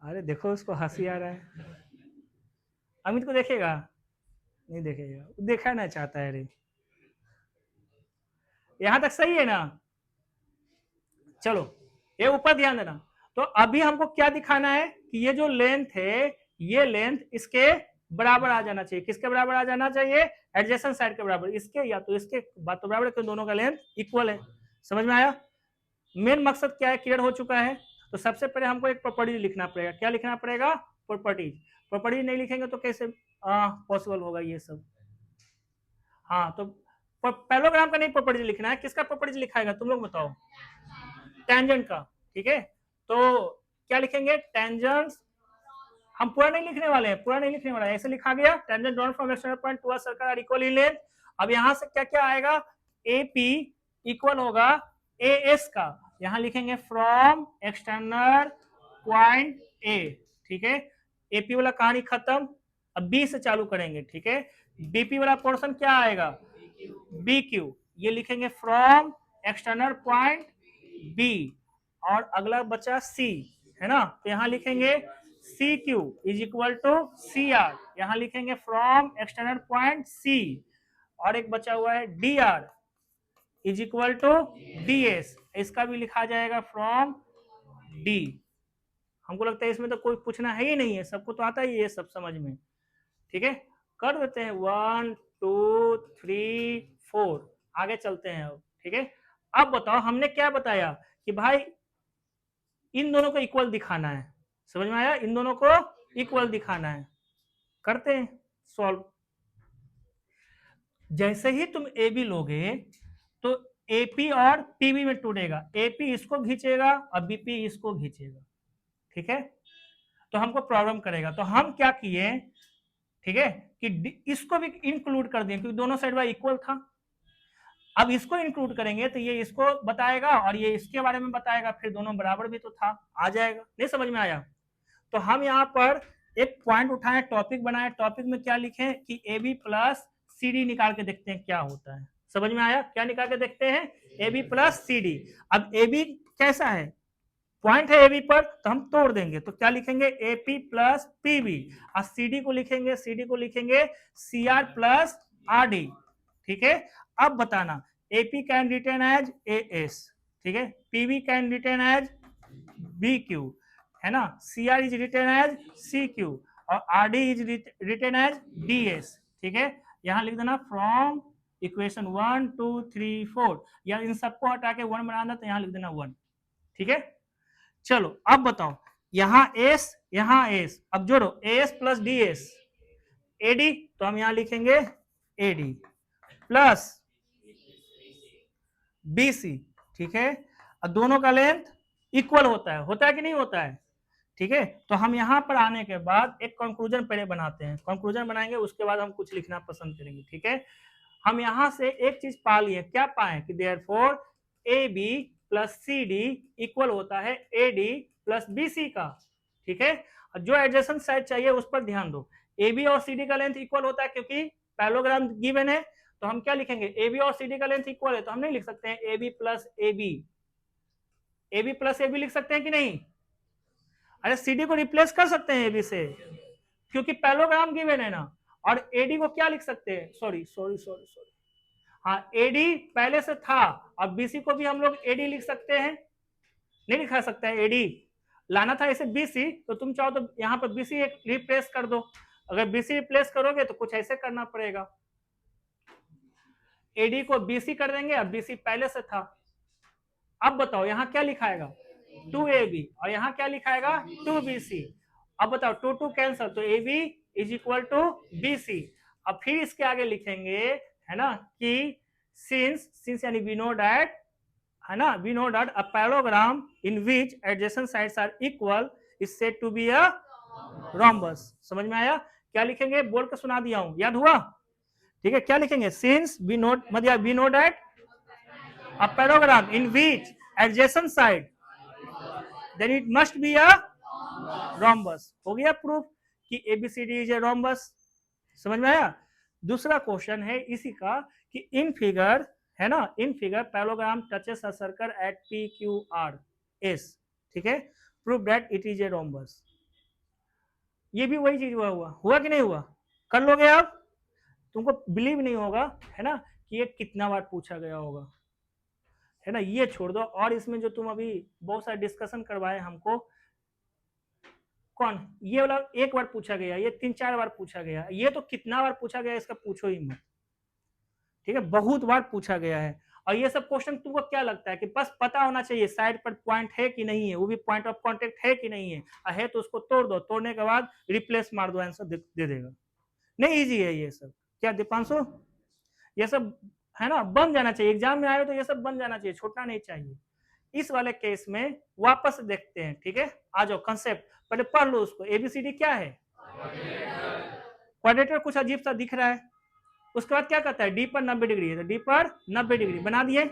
अरे देखो उसको हंसी आ रहा है। अमित को देखेगा? नहीं देखेगा, देखा ना चाहता है। रे यहां तक सही है ना? चलो ये ऊपर ध्यान देना। तो अभी हमको क्या दिखाना है कि ये जो लेंथ है ये लेंथ इसके बराबर आ जाना चाहिए। किसके बराबर आ जाना चाहिए? एडजेसेंट साइड के बराबर। इसके या तो इसके, बात तो बराबर है, दोनों का लेंथ इक्वल है। समझ में आया? मेन मकसद क्या है, क्लियर हो चुका है। तो सबसे पहले हमको एक प्रॉपर्टी लिखना पड़ेगा। क्या लिखना पड़ेगा? प्रॉपर्टीज। प्रॉपर्टीज नहीं लिखेंगे तो कैसे पॉसिबल होगा ये सब? हाँ तो पैरेललोग्राम का नहीं प्रॉपर्टीज लिखना है, किसका प्रॉपर्टीज लिखाएगा तुम लोग बताओ? टेंजेंट का। ठीक है, तो क्या लिखेंगे? टेंजेंट। हम पूरा नहीं लिखने वाले हैं, पूरा नहीं लिखने वाला है, ऐसे लिखा गया tangent drawn from external point to a circle are equal in length. अब यहां से क्या क्या आएगा? एपी इक्वल होगा एएस का, यहां लिखेंगे फ्रॉम एक्सटर्नल पॉइंट ए। ठीक है, एपी वाला कहानी खत्म। अब बी से चालू करेंगे। ठीक है, बीपी वाला पोर्शन क्या आएगा? बी क्यू, ये लिखेंगे फ्रॉम एक्सटर्नल पॉइंट बी, और अगला बचा सी, है ना? तो यहां लिखेंगे C Q is equal to C R, यहां लिखेंगे फ्रॉम एक्सटर्नल पॉइंट सी, और एक बचा हुआ है D R is equal to D S, इसका भी लिखा जाएगा फ्रॉम डी। हमको लगता है इसमें तो कोई पूछना है ही नहीं है, सबको तो आता ही है सब समझ में। ठीक है, कर देते हैं 1 2 3 4, आगे चलते हैं अब। ठीक है, अब बताओ हमने क्या बताया कि भाई इन दोनों को इक्वल दिखाना है। समझ में आया? इन दोनों को इक्वल दिखाना है। करते हैं सॉल्व। जैसे ही तुम ए बी लोगे तो एपी और पीबी में टूटेगा, एपी इसको खींचेगा और बीपी इसको खींचेगा। ठीक है, तो हमको प्रॉब्लम करेगा, तो हम क्या किए, ठीक है, कि इसको भी इंक्लूड कर दिए क्योंकि दोनों साइड वाई इक्वल था। अब इसको इंक्लूड करेंगे तो ये इसको बताएगा और ये इसके बारे में बताएगा, फिर दोनों बराबर भी तो था, आ जाएगा। नहीं समझ में आया? तो हम यहाँ पर एक पॉइंट उठाए, टॉपिक बनाए, टॉपिक में क्या लिखे कि A B plus C D निकाल के देखते हैं क्या होता है। समझ में आया? क्या निकाल के देखते हैं? A B plus C D. अब ए बी कैसा है, पॉइंट है ए बी पर, तो हम तोड़ देंगे, तो क्या लिखेंगे? A P plus P B, और सी डी को लिखेंगे, सी डी को लिखेंगे C R plus R D. ठीक है, अब बताना AP can written as A S, ठीक है, PB can written as B Q, है ना, C R is written as C Q, और R D is written as D S. ठीक है, यहां लिख देना फ्रॉम इक्वेशन 1 2 3 4, या इन सबको हटा के 1 बनाना तो यहां लिख देना 1। ठीक है, चलो अब बताओ, यहां एस यहां एस, अब जोड़ो S plus D S, AD, तो हम यहां लिखेंगे एडी प्लस बीसी। ठीक है, अब दोनों का लेंथ इक्वल होता है कि नहीं होता है? ठीक है, तो हम यहां पर आने के बाद एक कंक्लूजन पहले बनाते हैं, कंक्लूजन बनाएंगे उसके बाद हम कुछ लिखना पसंद करेंगे। ठीक है, हम यहां से एक चीज पा लिए, क्या पाए कि therefore A B plus C D equal होता है A D plus B C का। ठीक है, जो एडजेसेंट साइड चाहिए उस पर ध्यान दो। ए बी और सी डी का लेंथ इक्वल होता है क्योंकि पैरेललोग्राम गिवन है, तो हम क्या लिखेंगे? ए बी और सी डी का लेंथ इक्वल है, तो हम नहीं लिख सकते हैं A B plus A B, A B plus A B लिख सकते हैं कि नहीं? अरे सी डी को रिप्लेस कर सकते हैं ए बी से क्योंकि पैरेललोग्राम गिवन है ना। और एडी को क्या लिख सकते हैं? सॉरी सॉरी सॉरी सॉरी, हाँ एडी पहले से था, अब बीसी को भी हम लोग एडी लिख सकते हैं, नहीं लिखा सकता है एडी? लाना था इसे BC, तो तुम चाहो तो यहाँ पर BC एक रिप्लेस कर दो। अगर BC रिप्लेस करोगे तो कुछ ऐसे करना पड़ेगा, AD को BC कर देंगे, अब BC पहले से था। अब बताओ यहाँ क्या लिखाएगा 2AB, और यहाँ क्या लिखाएगा 2BC। अब बताओ 2 कैंसल, तो AB is equal to BC। अब फिर इसके आगे लिखेंगे, है ना, कि सिंस यानी वी नो दैट, है ना, we know that a parallelogram in which adjacent sides are equal is said to be a rhombus. समझ में आया? क्या लिखेंगे, बोल के सुना दिया हूं, याद हुआ? ठीक है, क्या लिखेंगे, सिंस वी नो, मतलब we know that a parallelogram in which adjacent side then it must be a rhombus। हो गया प्रूफ कि ABCD इज ए rhombus। समझ में आया? दूसरा क्वेश्चन है इसी का कि इन फिगर, है ना, in figure parallelogram touches a circle eight PQRS, ठीक है, prove that it is a rhombus। ये भी वही चीज हुआ कि नहीं हुआ? कर लोगे आप? तुमको बिलीव नहीं होगा, है ना, कि ये कितना बार पूछा गया होगा, है ना, ये छोड़ दो। और इसमें जो तुम अभी बहुत सारे डिस्कशन करवाए हमको, कौन, ये वाला एक बार पूछा गया, ये 3-4 बार पूछा गया, ये तो कितना बार पूछा गया इसका पूछो ही मत, ठीक है, बहुत बार पूछा गया है। और ये सब क्वेश्चन तुमको क्या लगता है कि बस पता होना चाहिए साइड पर पॉइंट है कि नहीं है, वो भी पॉइंट ऑफ कांटेक्ट है कि नहीं है तो उसको तोड़ दो, तोड़ने के बाद रिप्लेस मार दो, आंसर दे देगा। नहीं, इजी है ये सब। क्या दीपांशु, ये सब, है ना, बन जाना चाहिए, एग्जाम में आए तो ये सब बन जाना चाहिए, छोड़ना नहीं चाहिए। इस वाले केस में वापस देखते हैं, ठीक है, आ जाओ, कंसेप्ट पहले पढ़ लो उसको। ABCD क्या है, क्वाड्रेटर कुछ अजीब सा दिख रहा है, उसके बाद क्या कहता है D पर 90 डिग्री है, तो D पर 90 डिग्री बना दिए।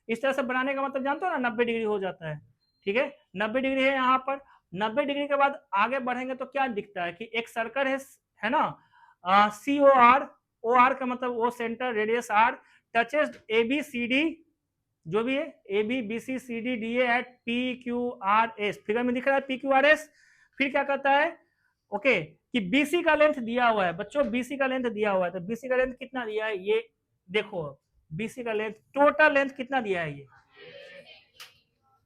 इस तरह से बनाने का मतलब जानते हो ना, 90 डिग्री हो जाता है, ठीक है, 90 डिग्री है यहाँ पर। 90 डिग्री के बाद आगे बढ़ेंगे तो क्या दिखता है कि एक सर्कल है ना, COR, OR का मतलब वो centre, radius R, touches ABCD, जो भी है ABBCCDDA एट PQRS, फिगर में दिख रहा है PQRS। फिर क्या कहता है, ओके, कि BC का लेंथ दिया हुआ है बच्चों, BC का लेंथ दिया हुआ है, तो BC का लेंथ कितना दिया है, ये देखो, BC का लेंथ, टोटल लेंथ कितना दिया है ये,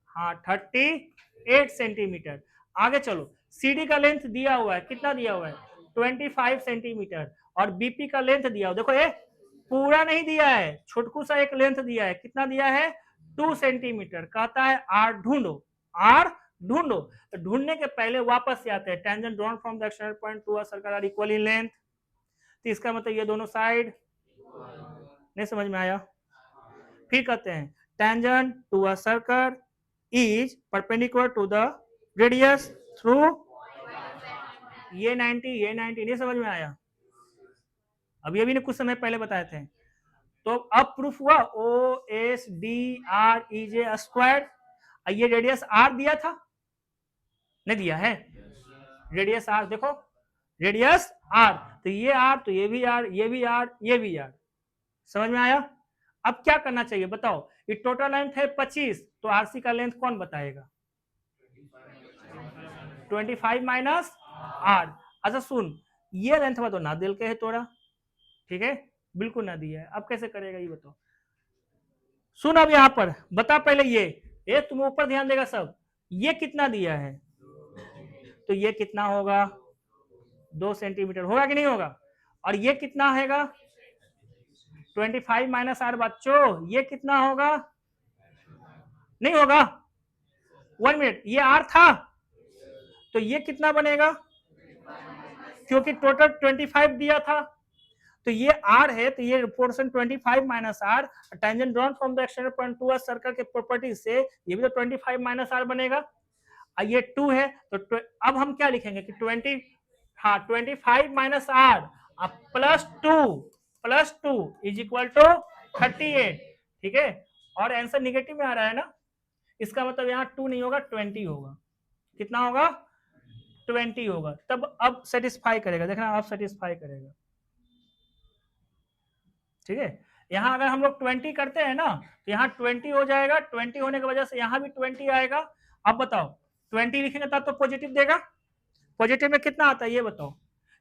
हाँ 38 सेंटीमीटर। आगे चलो, CD का लेंथ दिया हुआ है, कितना दिया हुआ है 25 सेंटीमीटर, और BP का लेंथ दिया हुआ, देखो ये पूरा नहीं दिया है, छोटकू सा एक लेंथ दिया है, कितना दिया है 2 सेंटीमीटर। कहता है R ढूंढो, R ढूंढो। तो ढूंढने के पहले वापस से आते हैं, tangent drawn from the external point to a circle are equal in length, तो इसका मतलब ये दोनों साइड, नहीं समझ में आया? फिर कहते हैं tangent to a circle is perpendicular to the radius through, ये 90 नहीं समझ में आया? अभी अभी ने कुछ समय पहले बताए थे। तो अब प्रूफ हुआ OSDR इज ए स्क्वायर। ये रेडियस R दिया था, नहीं दिया है, रेडियस R देखो, रेडियस R, तो ये R, तो ये भी R, ये भी R, ये भी R। समझ में आया? अब क्या करना चाहिए बताओ, ये टोटल लेंथ है 25, तो RC का लेंथ कौन बताएगा, 25 माइनस R। अच्छा सुन, ये लेंथ में तो ना दिल के है तोड़ा, ठीक है, बिल्कुल ना दिया है, अब कैसे करेगा ये बताओ। सुन अब यहाँ पर बता पहले, ये तुम ऊपर ध्यान देगा सब, ये कितना दिया है, तो ये कितना होगा 2 सेंटीमीटर, होगा कि नहीं होगा? और ये कितना हैगा 25 माइनस R, बच्चों ये कितना होगा, नहीं होगा, 1 मिनट, ये R था, तो ये कितना बनेगा, क्योंकि टोटल 25 दिया था, तो ये R है, तो ये portion 25 minus R, tangent drawn from the external point to a circle के प्रॉपर्टी से ये भी तो 25 माइनस R बनेगा। ये 2 है, तो अब हम क्या लिखेंगे कि 20, हाँ 25 minus R plus 2 is equal to 38, ठीक है, और आंसर निगेटिव में आ रहा है ना, इसका मतलब यहाँ 2 नहीं होगा 20 होगा, कितना होगा 20 होगा, तब अब सेटिस्फाई करेगा, देखना अब सेटिस्फाई करेगा, ठीक है। यहाँ अगर हम लोग 20 करते हैं ना, तो यहाँ 20 हो जाएगा, 20 होने की वजह से यहाँ भी 20 आएगा। अब बताओ 20 लिखेंगे तब तो पॉजिटिव देगा, पॉजिटिव में कितना आता है ये बताओ,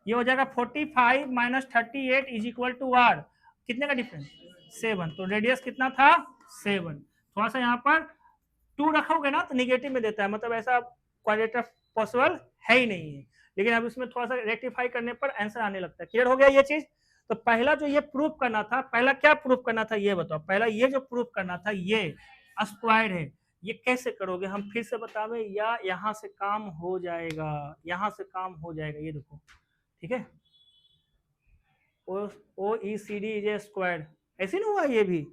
ये हो जाएगा 45 minus 38 is equal to R, कितने का डिफरेंस 7, तो रेडियस कितना था 7। थोड़ा सा यहाँ पर 2 रखोगे ना तो निगेटिव में देता है, मतलब ऐसा क्वाड्रेटर पॉसिबल है ही नहीं है, लेकिन अब इसमें थोड़ा सा रेक्टिफाई करने पर आंसर आने लगता है। क्लियर हो गया ये चीज? तो पहला जो ये प्रूफ करना था, पहला क्या प्रूफ करना था ये बताओ, पहला ये जो प्रूफ करना था ये स्क्वायर है, ये कैसे करोगे? हम फिर से बतावे या यहां से काम हो जाएगा, यहां से काम हो जाएगा, ये देखो, ठीक है, O E C D is a square, ऐसे नहीं हुआ ये भी,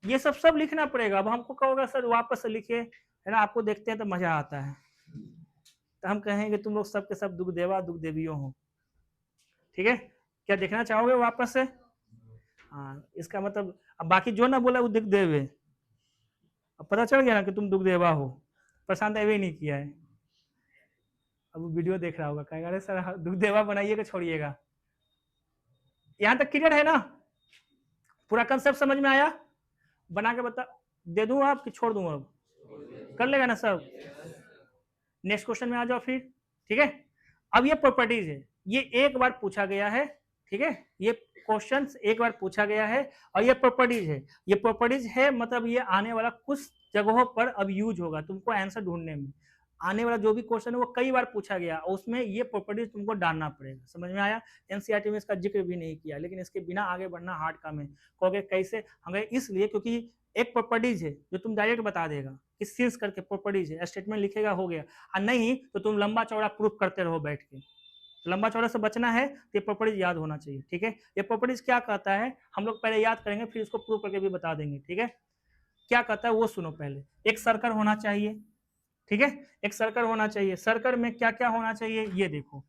ये सब लिखना पड़ेगा। अब हमको कहोगे सर वापस से लिखिए, है ना, आपको देखते हैं तो मजा आता है, तो हम कहेंगे तुम लोग सब के सब दुख देवा दुख देवियों हो, ठीक है, क्या देखना चाहोगे वापस से? हाँ, इसका मतलब अब बाकी जो ना बोला वो दुख देवे, अब पता चल गया ना कि तुम दुख देवा हो, प्रशांत एवे नहीं किया है, अब वीडियो देख रहा होगा, कहेगा अरे सर दुख देवा बनाइएगा छोड़िएगा। यहां तक क्लियर है ना? पूरा कंसेप्ट समझ में आया? बना के बता दे दूं आप कि छोड़ दूं? अब कर लेगा ना सब? नेक्स्ट क्वेश्चन में आ जाओ फिर, ठीक है। अब ये प्रॉपर्टीज है, ये एक बार पूछा गया है, ठीक है, ये क्वेश्चन एक बार पूछा गया है, और ये प्रॉपर्टीज है, ये प्रॉपर्टीज है मतलब ये आने वाला कुछ जगहों पर अब यूज होगा तुमको आंसर ढूंढने में, आने वाला जो भी क्वेश्चन है वो कई बार पूछा गया, उसमें ये प्रॉपर्टीज तुमको डालना पड़ेगा। समझ में आया? एनसीईआरटी में इसका जिक्र भी नहीं किया, लेकिन इसके बिना आगे बढ़ना हार्ड काम है। कहोगे कैसे? हमें इसलिए क्योंकि एक प्रॉपर्टीज है जो तुम डायरेक्ट बता देगा कि सिंस करके प्रॉपर्टीज है, स्टेटमेंट लिखेगा हो गया, और नहीं तो तुम लंबा चौड़ा प्रूफ करते रहो बैठ के। लंबा चौड़ा से बचना है तो ये प्रॉपर्टीज याद होना चाहिए, ठीक है। ये प्रॉपर्टीज क्या कहता है हम लोग पहले याद करेंगे, फिर इसको प्रूफ करके भी बता देंगे, ठीक है। क्या कहता है वो सुनो पहले। एक सर्कल होना चाहिए, ठीक है, एक सर्कल होना चाहिए। सर्कल में क्या क्या होना चाहिए ये देखो,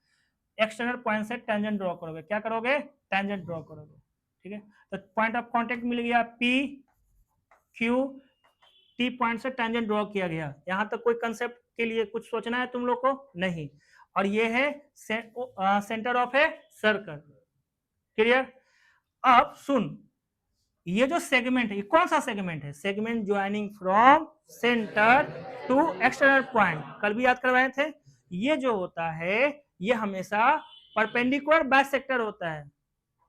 एक्सटर्नल पॉइंट से टेंजेंट ड्रॉ करोगे, क्या करोगे? टेंजेंट ड्रॉ करोगे, ठीक है। तो पॉइंट ऑफ कांटेक्ट मिल गया पी क्यू टी, पॉइंट से टेंजेंट ड्रॉ किया गया। यहां तक कोई कंसेप्ट के लिए कुछ सोचना है तुम लोग को? नहीं। और ये है centre of a circle, clear. अब सुन, ये जो सेगमेंट है ये कौन सा सेगमेंट है? Segment joining from centre to external point, कल भी याद करवाए थे। ये जो होता है ये हमेशा परपेंडिकुलर बाइसेक्टर होता है।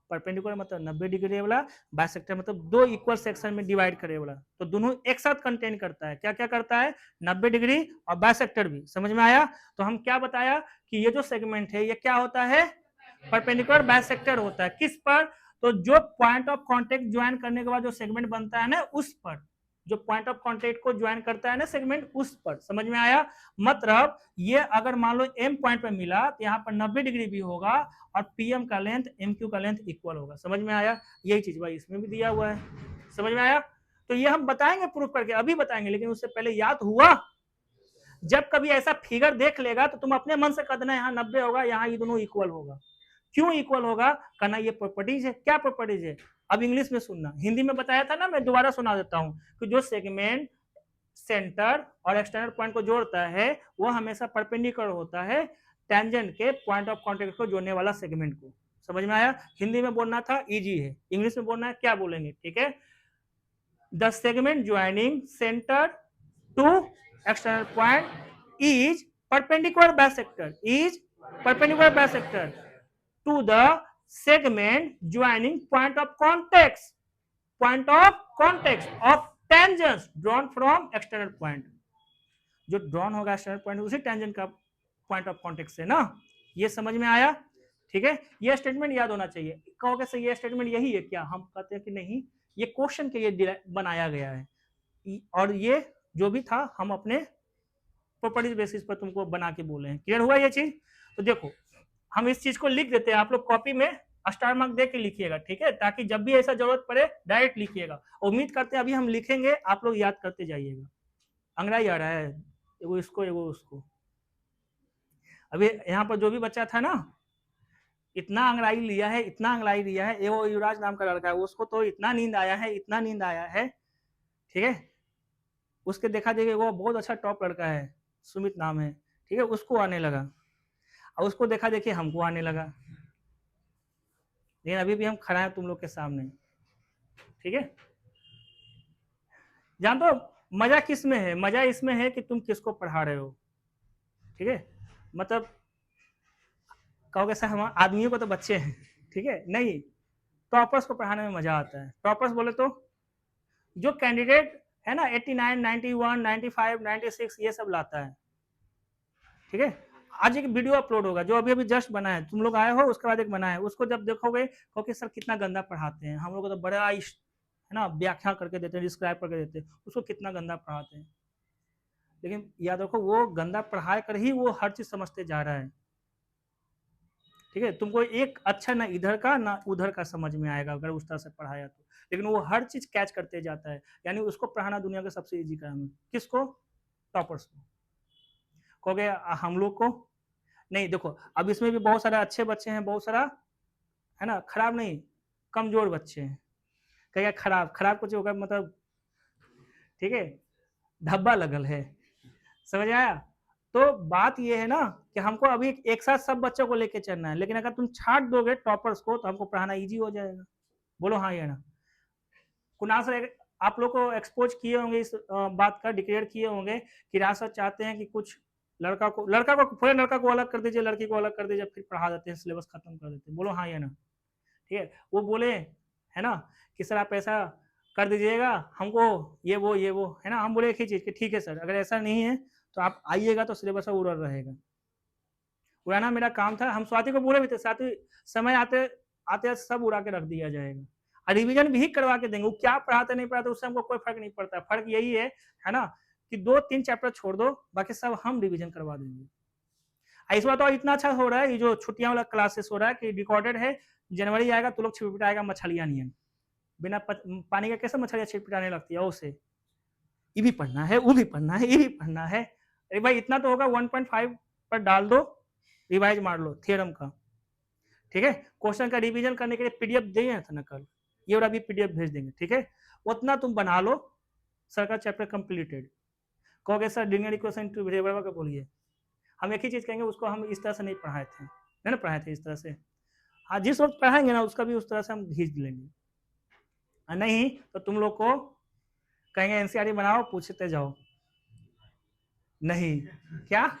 परपेंडिकुलर मतलब 90 डिग्री वाला, बाइसेक्टर मतलब दो इक्वल सेक्शन में डिवाइड करे वाला, तो दोनों एक साथ कंटेन करता है। क्या क्या करता है? 90 डिग्री और बाइसेक्टर भी। समझ में आया? तो हम क्या बताया कि ये जो सेगमेंट है ये क्या होता है? परपेंडिकुलर बाइसेक्टर होता है। किस पर? तो जो पॉइंट ऑफ कांटेक्ट ज्वाइन करने के बाद जो सेगमेंट बनता है ना उस पर, जो पॉइंट ऑफ कांटेक्ट को ज्वाइन करता है ना सेगमेंट उस पर। समझ में आया? मतलब ये अगर मान लो एम पॉइंट पर मिला तो यहाँ पर 90 डिग्री भी होगा और पीएम का लेंथ एम क्यू का लेंथ इक्वल होगा। समझ में आया? यही चीज भाई इसमें भी दिया हुआ है। समझ में आया? तो ये हम बताएंगे प्रूफ करके, अभी बताएंगे, लेकिन उससे पहले याद हुआ। जब कभी ऐसा फिगर देख लेगा तो तुम अपने मन से कह देना यहाँ 90 होगा, यहाँ ये दोनों इक्वल होगा। क्यों इक्वल होगा? कहना ये प्रॉपर्टीज है। क्या प्रॉपर्टीज है? अब इंग्लिश में सुनना, हिंदी में बताया था ना, मैं दोबारा सुना देता हूं कि जो सेगमेंट सेंटर और एक्सटर्नल पॉइंट को जोड़ता है वो हमेशा परपेंडिकुलर होता है टेंजेंट के पॉइंट ऑफ कांटेक्ट को जोड़ने वाला सेगमेंट को। समझ में आया? हिंदी में बोलना था इजी है, इंग्लिश में बोलना है क्या बोलेंगे, ठीक है। The segment joining centre to external point is perpendicular bisector, is perpendicular bisector to the segment joining point of context of tangents drawn from external point। जो ड्रॉन होगा एक्सटर्नल पॉइंट उसी टेंजेंट का पॉइंट ऑफ कांटेक्ट से ना। ये समझ में आया? ठीक है, ये स्टेटमेंट याद होना चाहिए। कहोगे सर ये स्टेटमेंट यही है क्या? हम कहते हैं कि नहीं, ये क्वेश्चन के लिए बनाया गया है, और ये जो भी था हम अपने प्रॉपर्टीज बेसिस पर तुमको बना के बोले हैं। क्लियर हुआ ये चीज? तो देखो हम इस चीज को लिख देते हैं, आप लोग कॉपी में स्टार मार्क दे के लिखिएगा, ठीक है, ताकि जब भी ऐसा जरूरत पड़े डायरेक्ट लिखिएगा। उम्मीद करते हैं अभी हम लिखेंगे, आप लोग याद करते जाइएगा। अंग्रेजी आ रहा है, एगो इसको एगो उसको। अभी यहाँ पर जो भी बच्चा था ना, इतना अंग्रेजी लिया है, इतना अंग्रेजी लिया है। एगो युवराज नाम का लड़का है, उसको तो इतना नींद आया है, इतना नींद आया है, ठीक है। उसके देखा देखिए वो बहुत अच्छा टॉप लड़का है, सुमित नाम है, ठीक है, उसको आने लगा, और उसको देखा देखिए हमको आने लगा, लेकिन अभी भी हम खड़ा हैं तुम लोग के सामने, ठीक है। जान दो मजा किस में है? मजा इसमें है कि तुम किसको पढ़ा रहे हो, ठीक है। मतलब कहोगे सर हम आदमियों को तो बच्चे हैं, ठीक है, नहीं, टॉपर्स को पढ़ाने में मजा आता है। टॉपर्स बोले तो जो कैंडिडेट है ना 89, 91, 95, 96 ये सब लाता है, ठीक है। आज एक वीडियो अपलोड होगा जो अभी अभी जस्ट बना है, तुम लोग आए हो उसके बाद एक बना है, उसको जब देखोगे कहोगे सर कितना गंदा पढ़ाते हैं, हम लोग को तो बड़ा है ना व्याख्या करके देते हैं, डिस्क्राइब करके देते हैं, उसको कितना गंदा पढ़ाते हैं। लेकिन याद रखो वो गंदा पढ़ाई कर ही वो हर चीज समझते जा रहा है। ठीक है, तुमको एक अच्छा ना इधर का ना उधर का समझ में आएगा अगर उस तरह से पढ़ाया तो, लेकिन वो हर चीज कैच करते जाता है। यानी उसको पढ़ाना दुनिया का सबसे इजी काम है। किसको? टॉपर्स को। कहोगे हम लोग को नहीं, देखो अब इसमें भी बहुत सारे अच्छे बच्चे हैं, बहुत सारा है ना खराब नहीं, कमजोर बच्चे हैं। कहेगा खराब, खराब कुछ होगा मतलब, ठीक है, धब्बा लगल है, समझ आया। तो बात ये है ना कि हमको अभी एक साथ सब बच्चों को लेके चलना है, लेकिन अगर तुम छाट दोगे टॉपर्स को तो हमको पढ़ाना इजी हो जाएगा। बोलो हाँ या ना। कुणाल सर आप लोग को एक्सपोज किए होंगे इस बात का, डिक्लेयर किए होंगे कि राज सर चाहते हैं कि कुछ लड़का को पूरे लड़का को अलग कर दीजिए, लड़की को अलग कर दीजिए, फिर पढ़ा देते हैं, सिलेबस खत्म कर देते हैं। बोलो हाँ या ना। ठीक है, वो बोले है ना कि सर आप ऐसा कर दीजिएगा हमको, ये वो है ना। हम बोले एक ही चीज कि ठीक है सर, अगर ऐसा नहीं है तो आप आइएगा तो सिलेबस उड़ा रहेगा। उड़ाना मेरा काम था। हम स्वाति को बोले भी थे, स्वाति समय आते आते सब उड़ा के रख दिया जाएगा, और रिवीजन भी करवा के देंगे। वो क्या पढ़ाते नहीं पढ़ाते उससे हमको कोई फर्क नहीं पड़ता। फर्क यही है ना कि 2-3 चैप्टर छोड़ दो, बाकी सब हम रिवीजन करवा देंगे। इस बार तो इतना अच्छा हो रहा है, ये जो छुट्टियां वाला क्लासेस हो रहा है कि रिकॉर्डेड है, जनवरी आएगा तो लोग छिटपिटाएगा मछलियां नहीं है, बिना पानी का कैसे मछलियां छिटपिटाने लगती है उसे, ये भी पढ़ना है, वो भी पढ़ना है, ये भी पढ़ना है। अरे भाई इतना तो होगा, 1.5 पर डाल दो, रिवाइज मार लो थ्योरम का। ठीक है, क्वेश्चन का रिवीजन करने के लिए पीडीएफ दिए था ना कल, ये वाला भी पीडीएफ भेज देंगे। ठीक है, उतना तुम बना लो, सर का चैप्टर कंप्लीटेड। कहोगे sir linear equation two variable का बोलिए, हम एक ही चीज कहेंगे, उसको हम इस तरह से नहीं पढ़ाए थे, नहीं ना पढ़ाए थे इस तरह से। हाँ, जिस वक्त पढ़ाएंगे ना उसका भी उस तरह से हम खींच लेंगे। नहीं तो तुम लोग को कहेंगे एनसीईआरटी बनाओ, पूछते जाओ। नहीं क्या?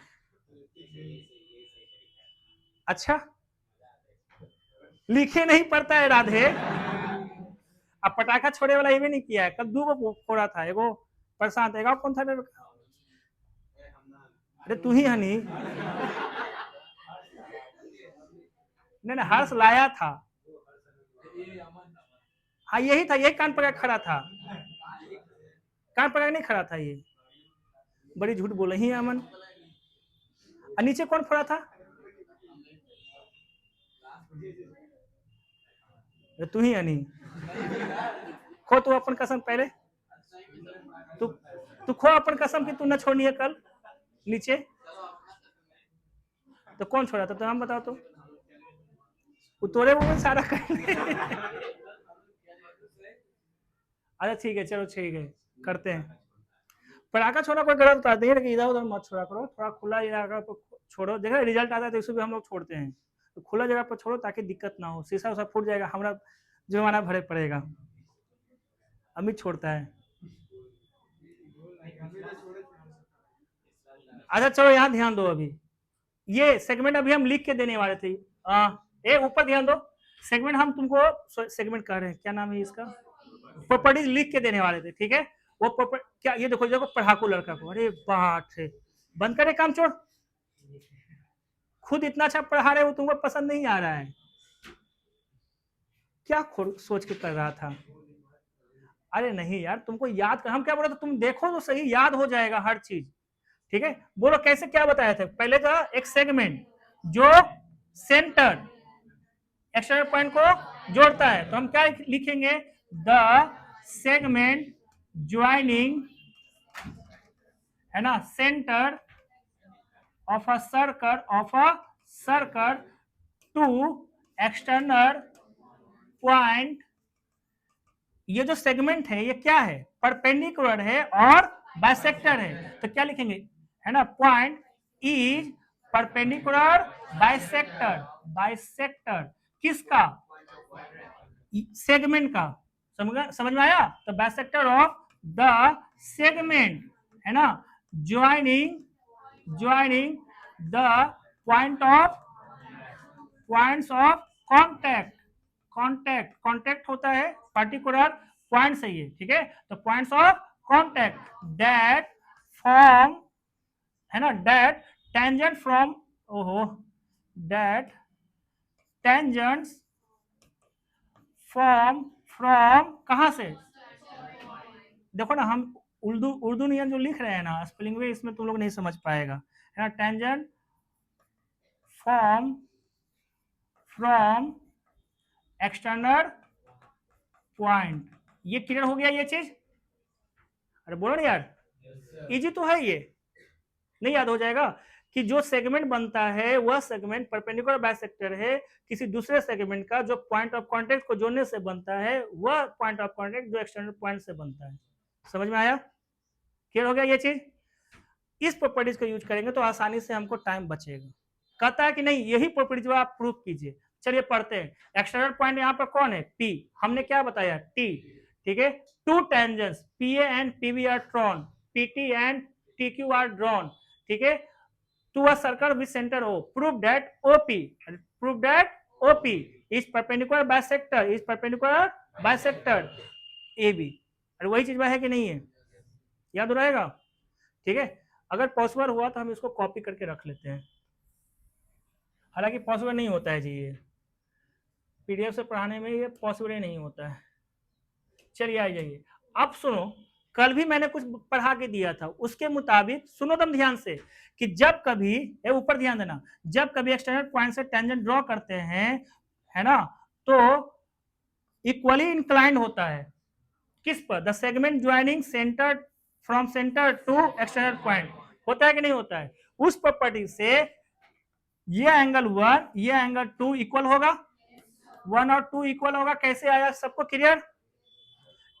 अच्छा, लिखे नहीं पड़ता है राधे। अब पटाखा छोड़े वाला ये भी नहीं किया है, कल 2 को फोड़ा था, एगो प्रशांत, एगो कौन था? अरे तू ही हनी। नहीं हर्ष लाया था। हाँ यही था, यही कान पकड़ खड़ा था, कान पकड़ नहीं खड़ा था ये। बड़ी झूठ बोले ही अमन। नीचे कौन फोड़ा था? तू ही हनी। खो तू अपन कसम पहले, तू तू खो अपन कसम कि तू न छोड़नी है कल नीचे। तो कौन छोड़ा था? तो हम बताओ तो, तोरे मुंह में सारा कर। अच्छा ठीक है, चलो ठीक है, करते हैं। पटाखा छोड़ना कोई गलत बात नहीं है, लेकिन इधर उधर मत छोड़ा करो, थोड़ा खुला इलाका पर छोड़ो। देखो रिजल्ट आता है तो इसको भी हम लोग छोड़ते हैं, तो खुला जगह पर छोड़ो ताकि दिक्कत ना हो, शीशा उसा फूट जाएगा, हमारा जुर्माना भरे पड़ेगा। अमित छोड़ता है। अच्छा चलो यहाँ ध्यान दो, अभी ये सेगमेंट अभी हम लिख के देने वाले थे। ए ऊपर ध्यान दो, सेगमेंट हम तुमको सेगमेंट कर रहे हैं, क्या नाम है इसका, प्रॉपर्टीज लिख के देने वाले थे। ठीक है, वो प्रॉपर्टी क्या, ये देखो देखो पढ़ाकू लड़का को, अरे बात है, बंद करे काम छोड़, खुद इतना अच्छा पढ़ा रहे हो, तुमको पसंद नहीं आ रहा है, क्या सोच के कर रहा था? अरे नहीं यार, तुमको याद कर, हम क्या बोला था, तुम देखो तो सही, याद हो जाएगा हर चीज। ठीक है, बोलो कैसे क्या बताया था पहले का, एक सेगमेंट जो सेंटर एक्सटर्नल पॉइंट को जोड़ता है, तो हम क्या लिखेंगे, द सेगमेंट ज्वाइनिंग, है ना, centre of a circle to external point. ये जो सेगमेंट है ये क्या है, परपेंडिकुलर है और बाइसेक्टर है, तो क्या लिखेंगे, है ना, point is perpendicular bisector. Bisector किसका? सेगमेंट का। समझ में आया? तो बाइसेक्टर ऑफ द सेगमेंट, है ना, joining the points of contact होता है पर्टिकुलर पॉइंट से ही, ठीक है, तो points of contact that form, है ना, दैट टेंजेंट फ्रॉम, ओहो, दैट टेंजेंट्स फ्रॉम कहां से, देखो ना हम उर्दू उर्दू नियम जो लिख रहे हैं ना स्पेलिंग में, इसमें तुम लोग नहीं समझ पाएगा, है ना। Tangent from from external point, ये क्लियर हो गया ये चीज। अरे बोलो ना यार, इजी तो है ये, नहीं याद हो जाएगा कि जो सेगमेंट बनता है वह सेगमेंट परपेंडिकुलर बाइसेक्टर है किसी दूसरे सेगमेंट का, जो पॉइंट ऑफ कांटेक्ट को जोड़ने से बनता है वह पॉइंट ऑफ कांटेक्ट जो एक्सटर्नल पॉइंट से बनता है। समझ में आया, क्लियर हो गया ये चीज। इस प्रॉपर्टीज को यूज करेंगे तो आसानी से हमको टाइम बचेगा। कहता है कि नहीं यही प्रॉपर्टीज आप प्रूफ कीजिए। चलिए पढ़ते हैं। एक्सटर्नल पॉइंट यहाँ पर कौन है, पी, हमने क्या बताया, टी, ठीक है। Two tangents PA and PB are drawn, PT and TQ are drawn, ठीक है, to a circle with centre O, prove that OP, prove that OP is perpendicular bisector, is perpendicular bisector AB. अरे वही चीज है कि नहीं है, याद रहेगा, ठीक है। अगर पॉसिबल हुआ तो हम इसको कॉपी करके रख लेते हैं, हालांकि पॉसिबल नहीं होता है जी, ये पीडीएफ से पढ़ाने में ये पॉसिबल ही नहीं होता है। चलिए आ जाइए, अब सुनो, कल भी मैंने कुछ पढ़ा के दिया था, उसके मुताबिक सुनो तुम ध्यान से कि जब कभी, ये ऊपर ध्यान देना, जब कभी एक्सटर्नल पॉइंट से टेंजेंट ड्रॉ करते हैं, है ना, तो इक्वली इंक्लाइंड होता है किस पर, the segment joining centre from centre to external point, होता है कि नहीं होता है। उस प्रॉपर्टी से ये एंगल 1 ये एंगल 2 इक्वल होगा, 1 और 2 इक्वल होगा। कैसे आया सबको क्लियर,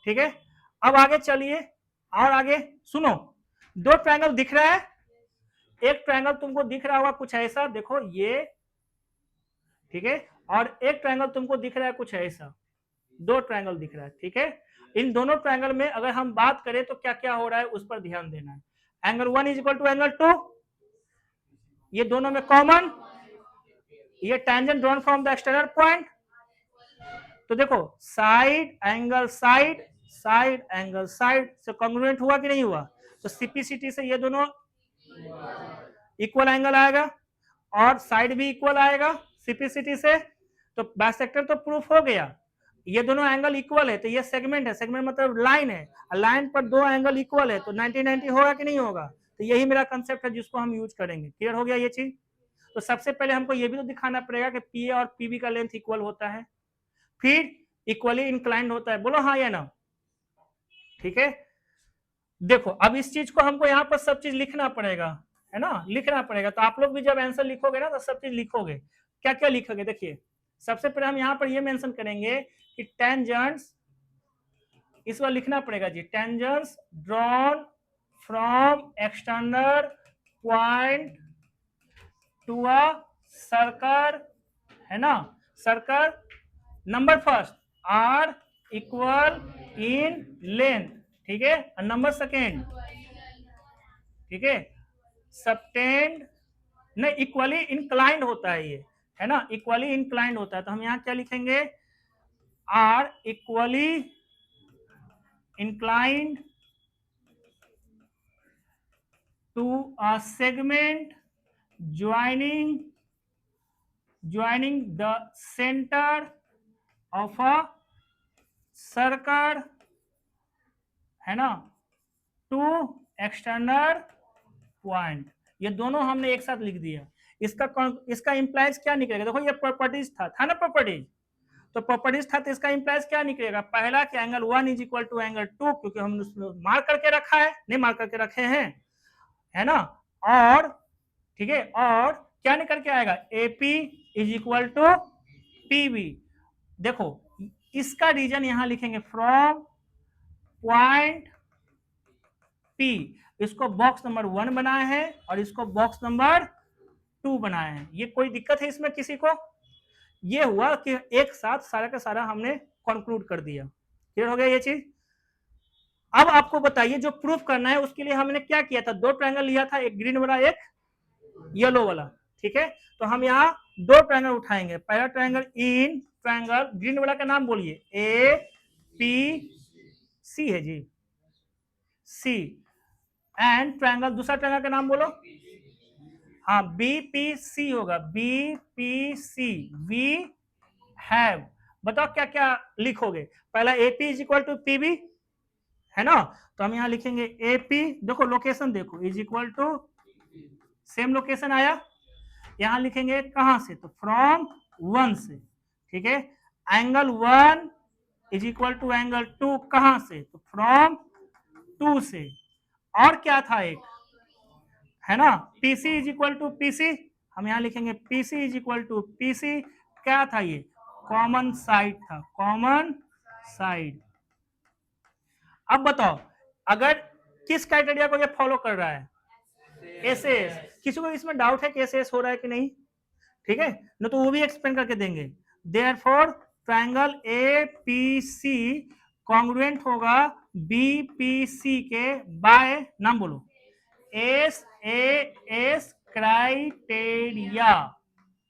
ठीक है। अब आगे चलिए, और आगे सुनो, दो ट्रायंगल दिख रहा है, एक ट्रायंगल तुमको दिख रहा होगा कुछ ऐसा, देखो ये, ठीक है, और एक ट्रायंगल तुमको दिख रहा है कुछ ऐसा, दो ट्रायंगल दिख रहा है, ठीक है। इन दोनों ट्रायंगल में अगर हम बात करें तो क्या क्या हो रहा है उस पर ध्यान देना है। Angle 1 is equal to angle 2, ये दोनों में कॉमन, ये tangent drawn from the external point, तो देखो side angle side, side angle side से कॉन्ग्रुएंट हुआ कि नहीं हुआ, तो सीपीसीटी से ये दोनों इक्वल एंगल आएगा और साइड भी इक्वल आएगा सीपीसीटी से, तो बाइसेक्टर तो प्रूफ हो गया। ये दोनों एंगल इक्वल है तो ये सेगमेंट है, सेगमेंट मतलब लाइन है, लाइन पर दो एंगल इक्वल है तो 90-90 होगा कि नहीं होगा, तो यही मेरा कंसेप्ट है जिसको हम यूज करेंगे। क्लियर हो गया ये चीज। तो सबसे पहले हमको ये भी तो दिखाना पड़ेगा कि पी और पीबी का लेंथ इक्वल होता है, फिर इक्वली इंक्लाइंड होता है, बोलो हाँ या ना, ठीक है। देखो अब इस चीज को हमको यहाँ पर सब चीज लिखना पड़ेगा, है ना, लिखना पड़ेगा। तो आप लोग भी जब आंसर लिखोगे ना तो सब चीज लिखोगे, क्या क्या लिखोगे, देखिए सबसे पहले हम यहाँ पर ये मेंशन करेंगे कि टेंजेंट्स, इस बार लिखना पड़ेगा जी, tangents drawn from external point to a circle, है ना, circle number first are equal in length, ठीक है, नंबर सेकेंड, ठीक है, सबटेंड नहीं इक्वली इंक्लाइंड होता है ये, है ना, इक्वली इंक्लाइंड होता है। तो हम यहाँ क्या लिखेंगे, are equally inclined to a segment joining the centre of a circle, है ना, टू एक्सटर्नल पॉइंट। ये दोनों हमने एक साथ लिख दिया। इसका इंप्लाइज क्या निकलेगा, देखो ये प्रॉपर्टीज था ना प्रॉपर्टीज, तो प्रॉपर्टीज था तो इसका इंप्लाइज क्या निकलेगा, पहला कि angle 1 is equal to angle 2, क्योंकि हमने उसमें मार्क करके रखा है, नहीं मार्क करके रखे हैं, है ना, और ठीक है, और क्या निकल के आएगा, AP is equal to PB. देखो इसका रीजन यहां लिखेंगे फ्रॉम पॉइंट पी, इसको बॉक्स नंबर 1 बनाए हैं और इसको बॉक्स नंबर 2 बनाए हैं। ये कोई दिक्कत है इसमें किसी को, ये हुआ कि एक साथ सारा का सारा हमने कंक्लूड कर दिया। क्लियर हो गया ये चीज। अब आपको बताइए जो प्रूफ करना है उसके लिए हमने क्या किया था, दो ट्रायंगल लिया था, एक ग्रीन वाला एक येलो वाला, ठीक है। तो हम यहाँ दो ट्रायंगल उठाएंगे, पहला ट्रायंगल इन ट्रायंगल ग्रीन वाला का नाम बोलिए, ए पी सी है जी, सी, एंड ट्रायंगल दूसरा ट्रायंगल का नाम बोलो, हाँ BPC होगा, BPC, वी हैव। बताओ क्या क्या लिखोगे? पहला AP is equal to PB है ना, तो हम यहां लिखेंगे AP, देखो लोकेशन देखो, is equal to same location आया, यहां लिखेंगे कहां से, तो फ्रॉम 1 से, ठीक है। Angle 1 is equal to angle 2 कहां से, तो फ्रॉम 2 से। और क्या था एक, है ना, PC is equal to PC, हम यहां लिखेंगे PC is equal to PC, क्या था ये, कॉमन साइड था, कॉमन साइड। अब बताओ अगर किस क्राइटेरिया को ये फॉलो कर रहा है, एसएस। किसी को इसमें डाउट है कि एसएस हो रहा है कि नहीं, ठीक है, न तो वो भी एक्सप्लेन करके देंगे। देयरफॉर ट्रायंगल APC कॉन्ग्रुएंट होगा BPC के बाय, नाम बोलो, SAS क्राइटेरिया,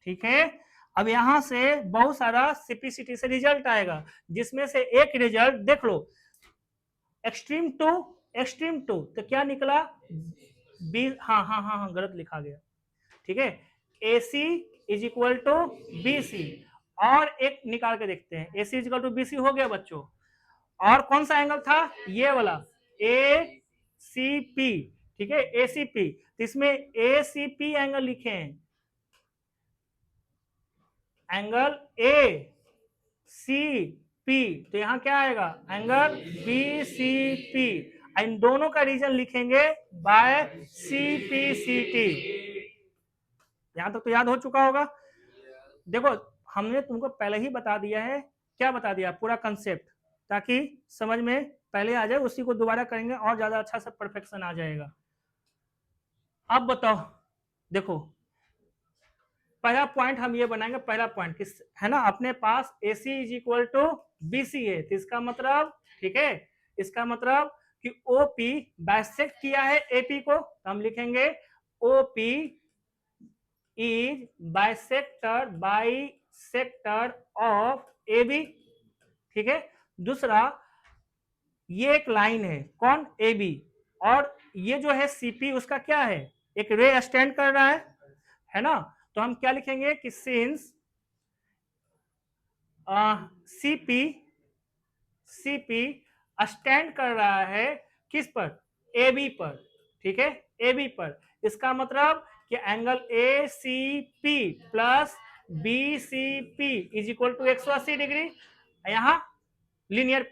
ठीक है। अब यहां से बहुत सारा CPCT से रिजल्ट आएगा, जिसमें से एक रिजल्ट देख लो, एक्सट्रीम टू, तो क्या निकला, बी, हाँ गलत लिखा गया, ठीक है। AC is equal to BC, और एक निकाल के देखते हैं, AC is equal to BC हो गया बच्चों, और कौन सा एंगल था, ये वाला ACP, ठीक है, ACP, तो इसमें ACP एंगल लिखे हैं, एंगल ACP, तो यहां क्या आएगा, एंगल BCP, इन दोनों का रीजन लिखेंगे बाय CPCT। यहां तक तो याद हो चुका होगा। देखो हमने तुमको पहले ही बता दिया है, क्या बता दिया, पूरा कंसेप्ट, ताकि समझ में पहले आ जाए, उसी को दोबारा करेंगे और ज्यादा अच्छा से परफेक्शन आ जाएगा। अब बताओ, देखो पहला पॉइंट हम ये बनाएंगे, पहला पॉइंट किस है ना, अपने पास AC is equal to BC है, तो इसका मतलब, ठीक है, इसका मतलब कि OP बाइसेक्ट किया है AP को, तो हम लिखेंगे OP is bisector of AB, ठीक है। दूसरा, ये एक लाइन है, कौन, AB, और ये जो है CP उसका क्या है, एक रे स्टैंड कर रहा है ना, तो हम क्या लिखेंगे कि सिंस CP स्टैंड कर रहा है किस पर, AB पर, ठीक है, AB पर, इसका मतलब कि angle ACP plus BCP is equal to 180 degree, यहां लीनियर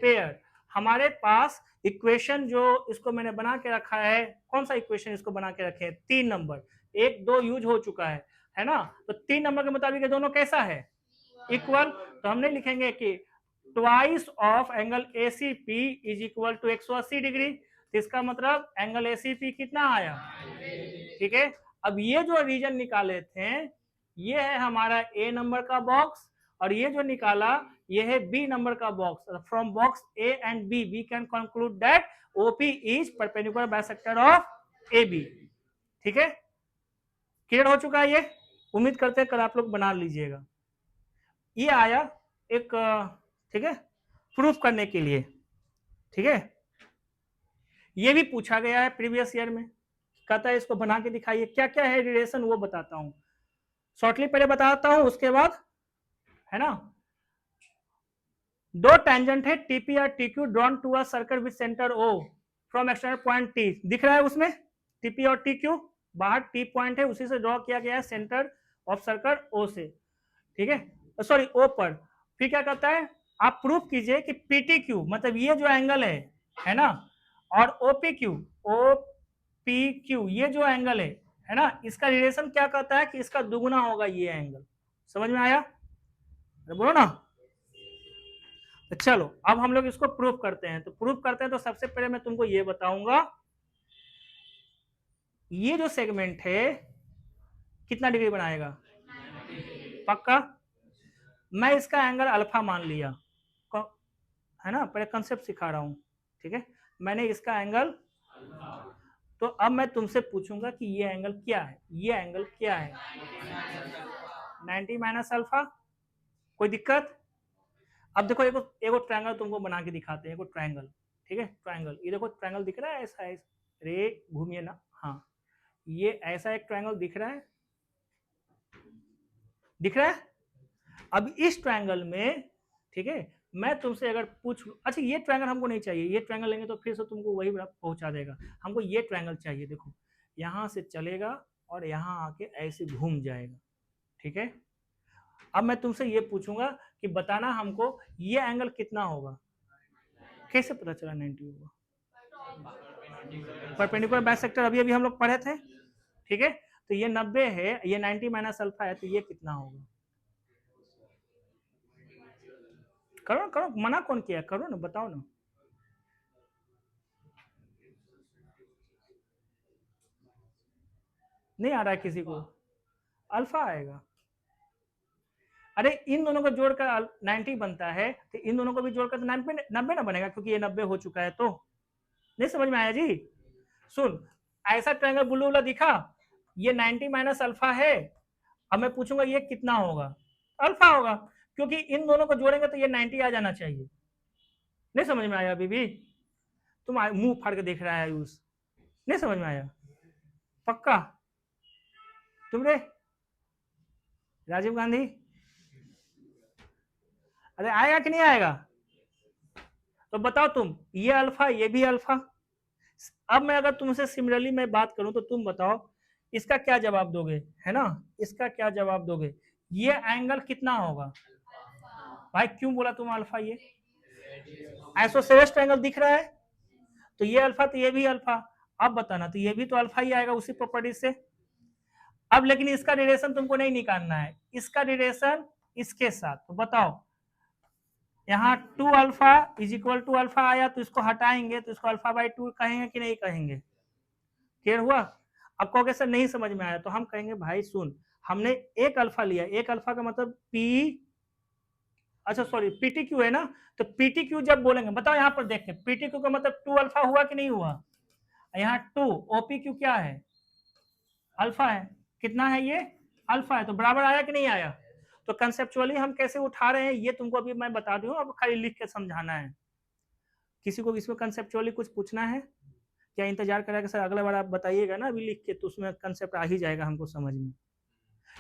पेयर हमारे पास इक्वेशन जो इसको मैंने बना के रखा है, कौन सा इक्वेशन इसको बना के रखे हैं, 3 नंबर, 1 2 यूज हो चुका है ना, तो 3 नंबर के मुताबिक ये दोनों कैसा है, इक्वल, तो हमने लिखेंगे कि twice of angle ACP is equal to 180 degree, तो इसका मतलब एंगल ACP कितना आया, ठीक है। अब ये जो रीजन निकाले थे, ये है हमारा A नंबर का बॉक्स, और ये जो निकाला ये है B नंबर का box. From box A and B we can conclude that OP is perpendicular bisector of AB, ठीक है, क्लियर हो चुका है ये, उम्मीद करते हैं कल आप लोग बना लीजिएगा। ये आया एक, ठीक है, प्रूफ करने के लिए, ठीक है। ये भी पूछा गया है प्रीवियस ईयर में, कहता है इसको बना के दिखाइए, क्या क्या है रिलेशन वो बताता हूं, शॉर्टली पहले बताता हूं, उसके बाद, है ना, दो टेंजेंट है TP और TQ drawn to a circle with centre O from external point T, दिख रहा है उसमें TP और TQ, बाहर T पॉइंट है, उसी से ड्रॉ किया गया है सेंटर ऑफ सर्कल O से, ठीक है, सॉरी O पर। फिर क्या करता है, आप प्रूफ कीजिए कि PTQ मतलब ये जो एंगल है ना, और OPQ ये जो एंगल है ना, इसका रिलेशन क्या कहता है कि इसका दुगुना होगा ये एंगल, समझ में आया, बोलो ना। तो चलो अब हम लोग इसको प्रूफ करते हैं, तो प्रूफ करते हैं तो सबसे पहले मैं तुमको ये बताऊंगा, ये जो सेगमेंट है कितना डिग्री बनाएगा, पक्का, मैं इसका एंगल अल्फा मान लिया, है ना, पहले कंसेप्ट सिखा रहा हूं, ठीक है, मैंने इसका एंगल, तो अब मैं तुमसे पूछूंगा कि ये एंगल क्या है, ये एंगल क्या है, 90 माइनस अल्फा, कोई दिक्कत। अब देखो एगो ट्रायंगल तुमको बना के दिखाते हैं, एगो ट्रायंगल, ठीक है, ट्रायंगल, ये देखो ट्रायंगल दिख रहा है ऐसा है, रे घूमिए ना, हाँ, ये ऐसा एक ट्रायंगल दिख रहा है, दिख रहा है। अब इस ट्रायंगल में, ठीक है, मैं तुमसे अगर पूछ, अच्छा ये ट्रायंगल हमको नहीं चाहिए, ये ट्रायंगल लेंगे तो फिर से तुमको वही पहुंचा देगा, हमको ये ट्रायंगल चाहिए। देखो यहां से चलेगा और यहां आके ऐसे घूम जाएगा, ठीक है। अब मैं तुमसे ये पूछूंगा कि बताना हमको ये एंगल कितना होगा। कैसे पता चला 90 होगा? परपेंडिकुलर बाइसेक्टर अभी अभी हम लोग पढ़े थे, ठीक है। तो ये 90 है, ये 90 माइनस अल्फा है, तो ये कितना होगा? करो करो, मना कौन किया, करो ना, बताओ ना। नहीं आ रहा है किसी को? अल्फा आएगा। अरे इन दोनों को जोड़कर 90 बनता है, तो इन दोनों को भी जोड़कर तो 90 ना बनेगा, क्योंकि ये 90 हो चुका है। तो नहीं समझ में आया जी? सुन, ऐसा ट्रायंगल ब्लू वाला दिखा, ये 90 माइनस अल्फा है। अब मैं पूछूंगा ये कितना होगा? अल्फा होगा, क्योंकि इन दोनों को जोड़ेंगे तो ये 90 आ जाना चाहिए। नहीं समझ में आया अभी भी? तुम मुंह फाड़ के देख रहा है आयुष, नहीं समझ में आया? पक्का? तुम रे राजीव गांधी, अरे आएगा कि नहीं आएगा? तो बताओ तुम, ये अल्फा ये भी अल्फा। अब मैं अगर तुमसे सिमिलरली मैं बात करूं तो तुम बताओ इसका क्या जवाब दोगे, है ना? इसका क्या जवाब दोगे? ये एंगल कितना होगा? भाई क्यों बोला तुम अल्फा? ये आइसोसेलेस ट्रायंगल दिख रहा है, तो ये अल्फा तो ये भी अल्फा। अब बताना, तो ये भी तो अल्फा ही आएगा उसी प्रॉपर्टी से। अब लेकिन इसका रिलेशन तुमको नहीं निकालना है, इसका रिलेशन इसके साथ। तो बताओ, यहाँ 2 alpha is equal to alpha आया, तो इसको हटाएंगे तो इसको अल्फा बाई 2 कहेंगे कि नहीं कहेंगे? क्लियर हुआ? अब कहोगे सर नहीं समझ में आया, तो हम कहेंगे भाई सुन, हमने एक अल्फा लिया, एक अल्फा का मतलब पी, अच्छा सॉरी पीटी क्यू है ना, तो पीटी क्यू जब बोलेंगे, बताओ यहाँ पर देख के, पीटी क्यू का मतलब 2 अल्फा हुआ कि नहीं हुआ? यहाँ 2 ओपी क्यू क्या है? अल्फा है। कितना है ये? अल्फा है, तो बराबर आया कि नहीं आया? तो कंसेप्चुअली हम कैसे उठा रहे हैं ये तुमको अभी मैं बता दूं, अब खाली लिख के समझाना है। किसी को इसमें कंसेप्चुअली कुछ पूछना है क्या? इंतजार करेगा सर अगला बार आप बताइएगा ना अभी लिख के, तो उसमें कंसेप्ट आ ही जाएगा हमको समझ में।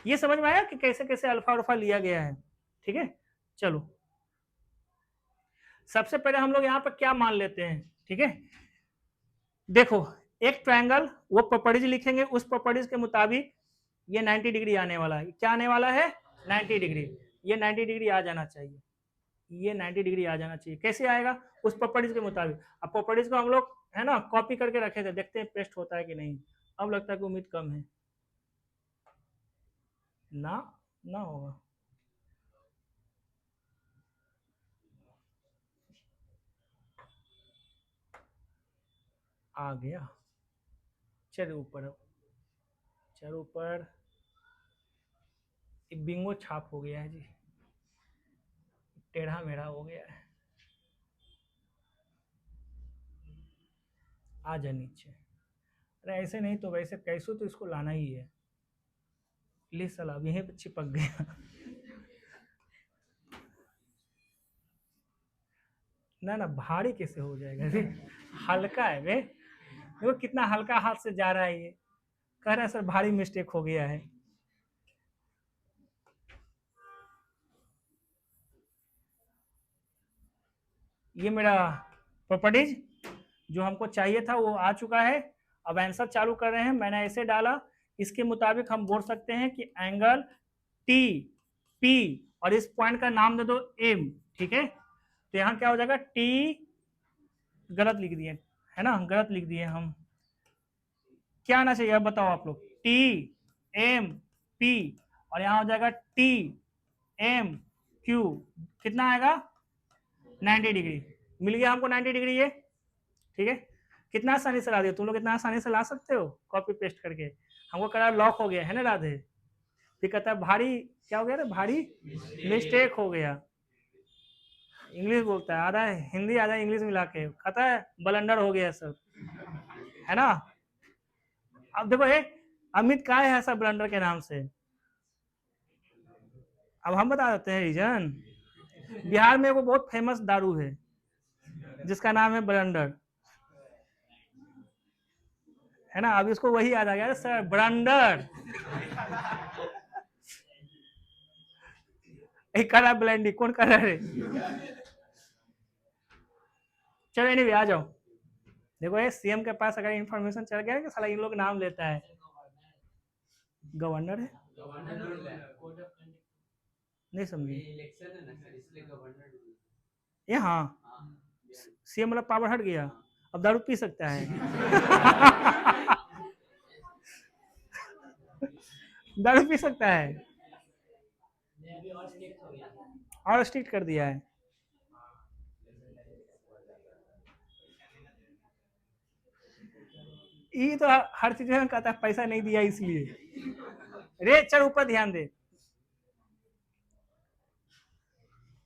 ये समझ में आया कि कैसे कैसे अल्फा अल्फा लिया गया है? ठीक है, चलो सबसे पहले हम लोग यहाँ पर क्या मान लेते हैं, ठीक है। देखो एक ट्रायंगल, वो प्रॉपर्टीज लिखेंगे, उस प्रॉपर्टीज के मुताबिक ये 90 डिग्री आने वाला है। क्या आने वाला है? 90 डिग्री। ये 90 डिग्री आ जाना चाहिए, ये 90 डिग्री आ जाना चाहिए। कैसे आएगा? उस प्रॉपर्टीज के मुताबिक। अब प्रॉपर्टीज को हम लोग है ना कॉपी करके रखे थे, देखते हैं पेस्ट होता है कि नहीं। अब लगता है कि उम्मीद कम है ना, ना होगा। आ गया, चलो ऊपर, चलो ऊपर। बिंगो छाप हो गया है जी, टेढ़ा मेढ़ा हो गया है। आ जा नीचे। अरे ऐसे नहीं तो वैसे कैसे तो इसको लाना ही है। ले साला यहीं पे चिपक गया। ना ना भारी कैसे हो जाएगा रे, हल्का है वे। देखो कितना हल्का हाथ से जा रहा है ये, कह रहा है सर भारी मिस्टेक हो गया है। ये मेरा प्रॉपर्टीज जो हमको चाहिए था वो आ चुका है। अब आंसर चालू कर रहे हैं, मैंने ऐसे डाला, इसके मुताबिक हम बोल सकते हैं कि एंगल टी पी और इस पॉइंट का नाम दे दो एम, ठीक है। तो यहाँ क्या हो जाएगा? टी गलत लिख दिए है ना, गलत लिख दिए हम। क्या आना चाहिए अब बताओ आप लोग? टी एम पी और यहाँ हो जाएगा टी एम क्यू। कितना आएगा? 90 डिग्री। मिल गया हमको 90 डिग्री ये, ठीक है। कितना आसानी से ला दिया तुम लोग, इतना आसानी से ला सकते हो कॉपी पेस्ट करके? हमको करा लॉक हो गया है ना राधे, फिर कहता है भारी क्या हो गया रे, भारी मिस्टेक हो गया। इंग्लिश बोलता है, आधा हिंदी आधा इंग्लिश मिला के, कहता है बलंडर हो गया सब, है ना। अब देखो ये अमित का है ऐसा ब्लंडर के नाम से। अब हम बता देते हैं रीजन। बिहार में वो बहुत फेमस दारू है जिसका नाम है ब्लंडर। है ना, अभी उसको वही याद आ गया सर, ब्रांडर। एक कर रहा ब्लेंडी, कौन कर रहा है? चलो एनीवे आ जाओ। देखो ये सीएम के पास अगर इंफॉर्मेशन चल गया कि साला इन लोग नाम लेता है, गवर्नर है, नहीं समझी ये? हाँ, सीएम मतलब पावर हट गया, अब दारू पी सकता है। दारू पी सकता है और स्ट्रिक्ट कर दिया है। ये तो हर चीज में कहता है पैसा नहीं दिया इसलिए। रे चल ऊपर ध्यान दे।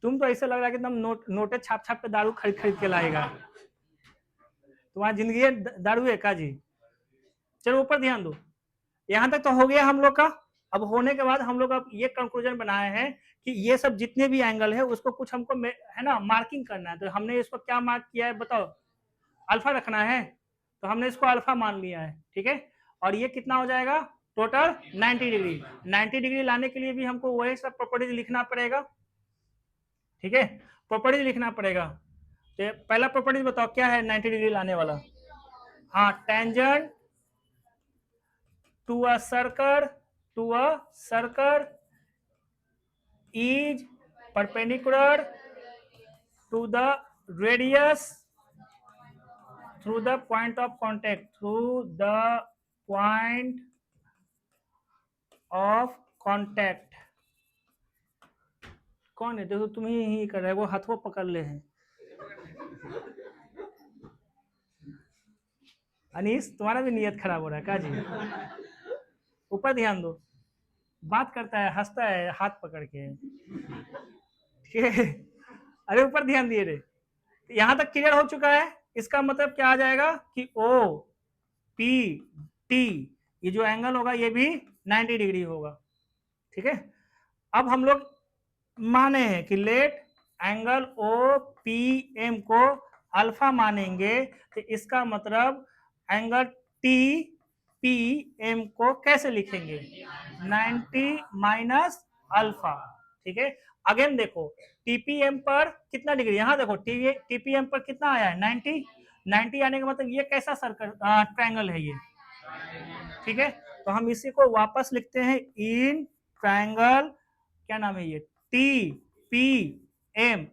तुम तो ऐसा लग रहा है कि एकदम नोटे छाप छाप के दारू खरीद खरीद के लाएगा। तुम्हारी जिंदगी है दारू है का जी। चलो ऊपर ध्यान दो। यहाँ तक तो हो गया हम लोग का। अब होने के बाद हम लोग अब ये कंक्लूजन बनाए हैं कि ये सब जितने भी एंगल है उसको कुछ हमको है ना मार्किंग करना है। तो हमने इसको क्या मार्क किया है बताओ? अल्फा रखना है, तो हमने इसको अल्फा मान लिया है, ठीक है। और ये कितना हो जाएगा टोटल 90 डिग्री। 90 डिग्री लाने के लिए भी हमको वही सब प्रॉपर्टीज लिखना पड़ेगा, ठीक है। प्रॉपर्टीज लिखना पड़ेगा। तो पहला प्रॉपर्टीज बताओ क्या है 90 डिग्री लाने वाला? हाँ, tangent to a circle is perpendicular to the radius through the point of contact, कौन है? देखो तुम ही कर रहे हो, वो हाथों पकड़ ले हैं। अनीस तुम्हारा भी नियत खराब हो रहा है का जी? ऊपर ध्यान दो, बात करता है हंसता है हाथ पकड़ के, ठीक है। अरे ऊपर ध्यान दिए रे। यहां तक क्लियर हो चुका है। इसका मतलब क्या आ जाएगा कि ओ पी टी ये जो एंगल होगा ये भी 90 डिग्री होगा, ठीक है। अब हम लोग माने हैं कि let angle O P M को अल्फा मानेंगे, तो इसका मतलब एंगल टी पी एम को कैसे लिखेंगे? 90 माइनस अल्फा, ठीक है। अगेन देखो टीपीएम पर कितना डिग्री, यहां देखो टीपीएम पर कितना आया है 90। 90 आने का मतलब ये कैसा सर्कल ट्रायंगल है ये, ठीक है। तो हम इसी को वापस लिखते हैं इन ट्रायंगल, क्या नाम है ये, टी पी एम।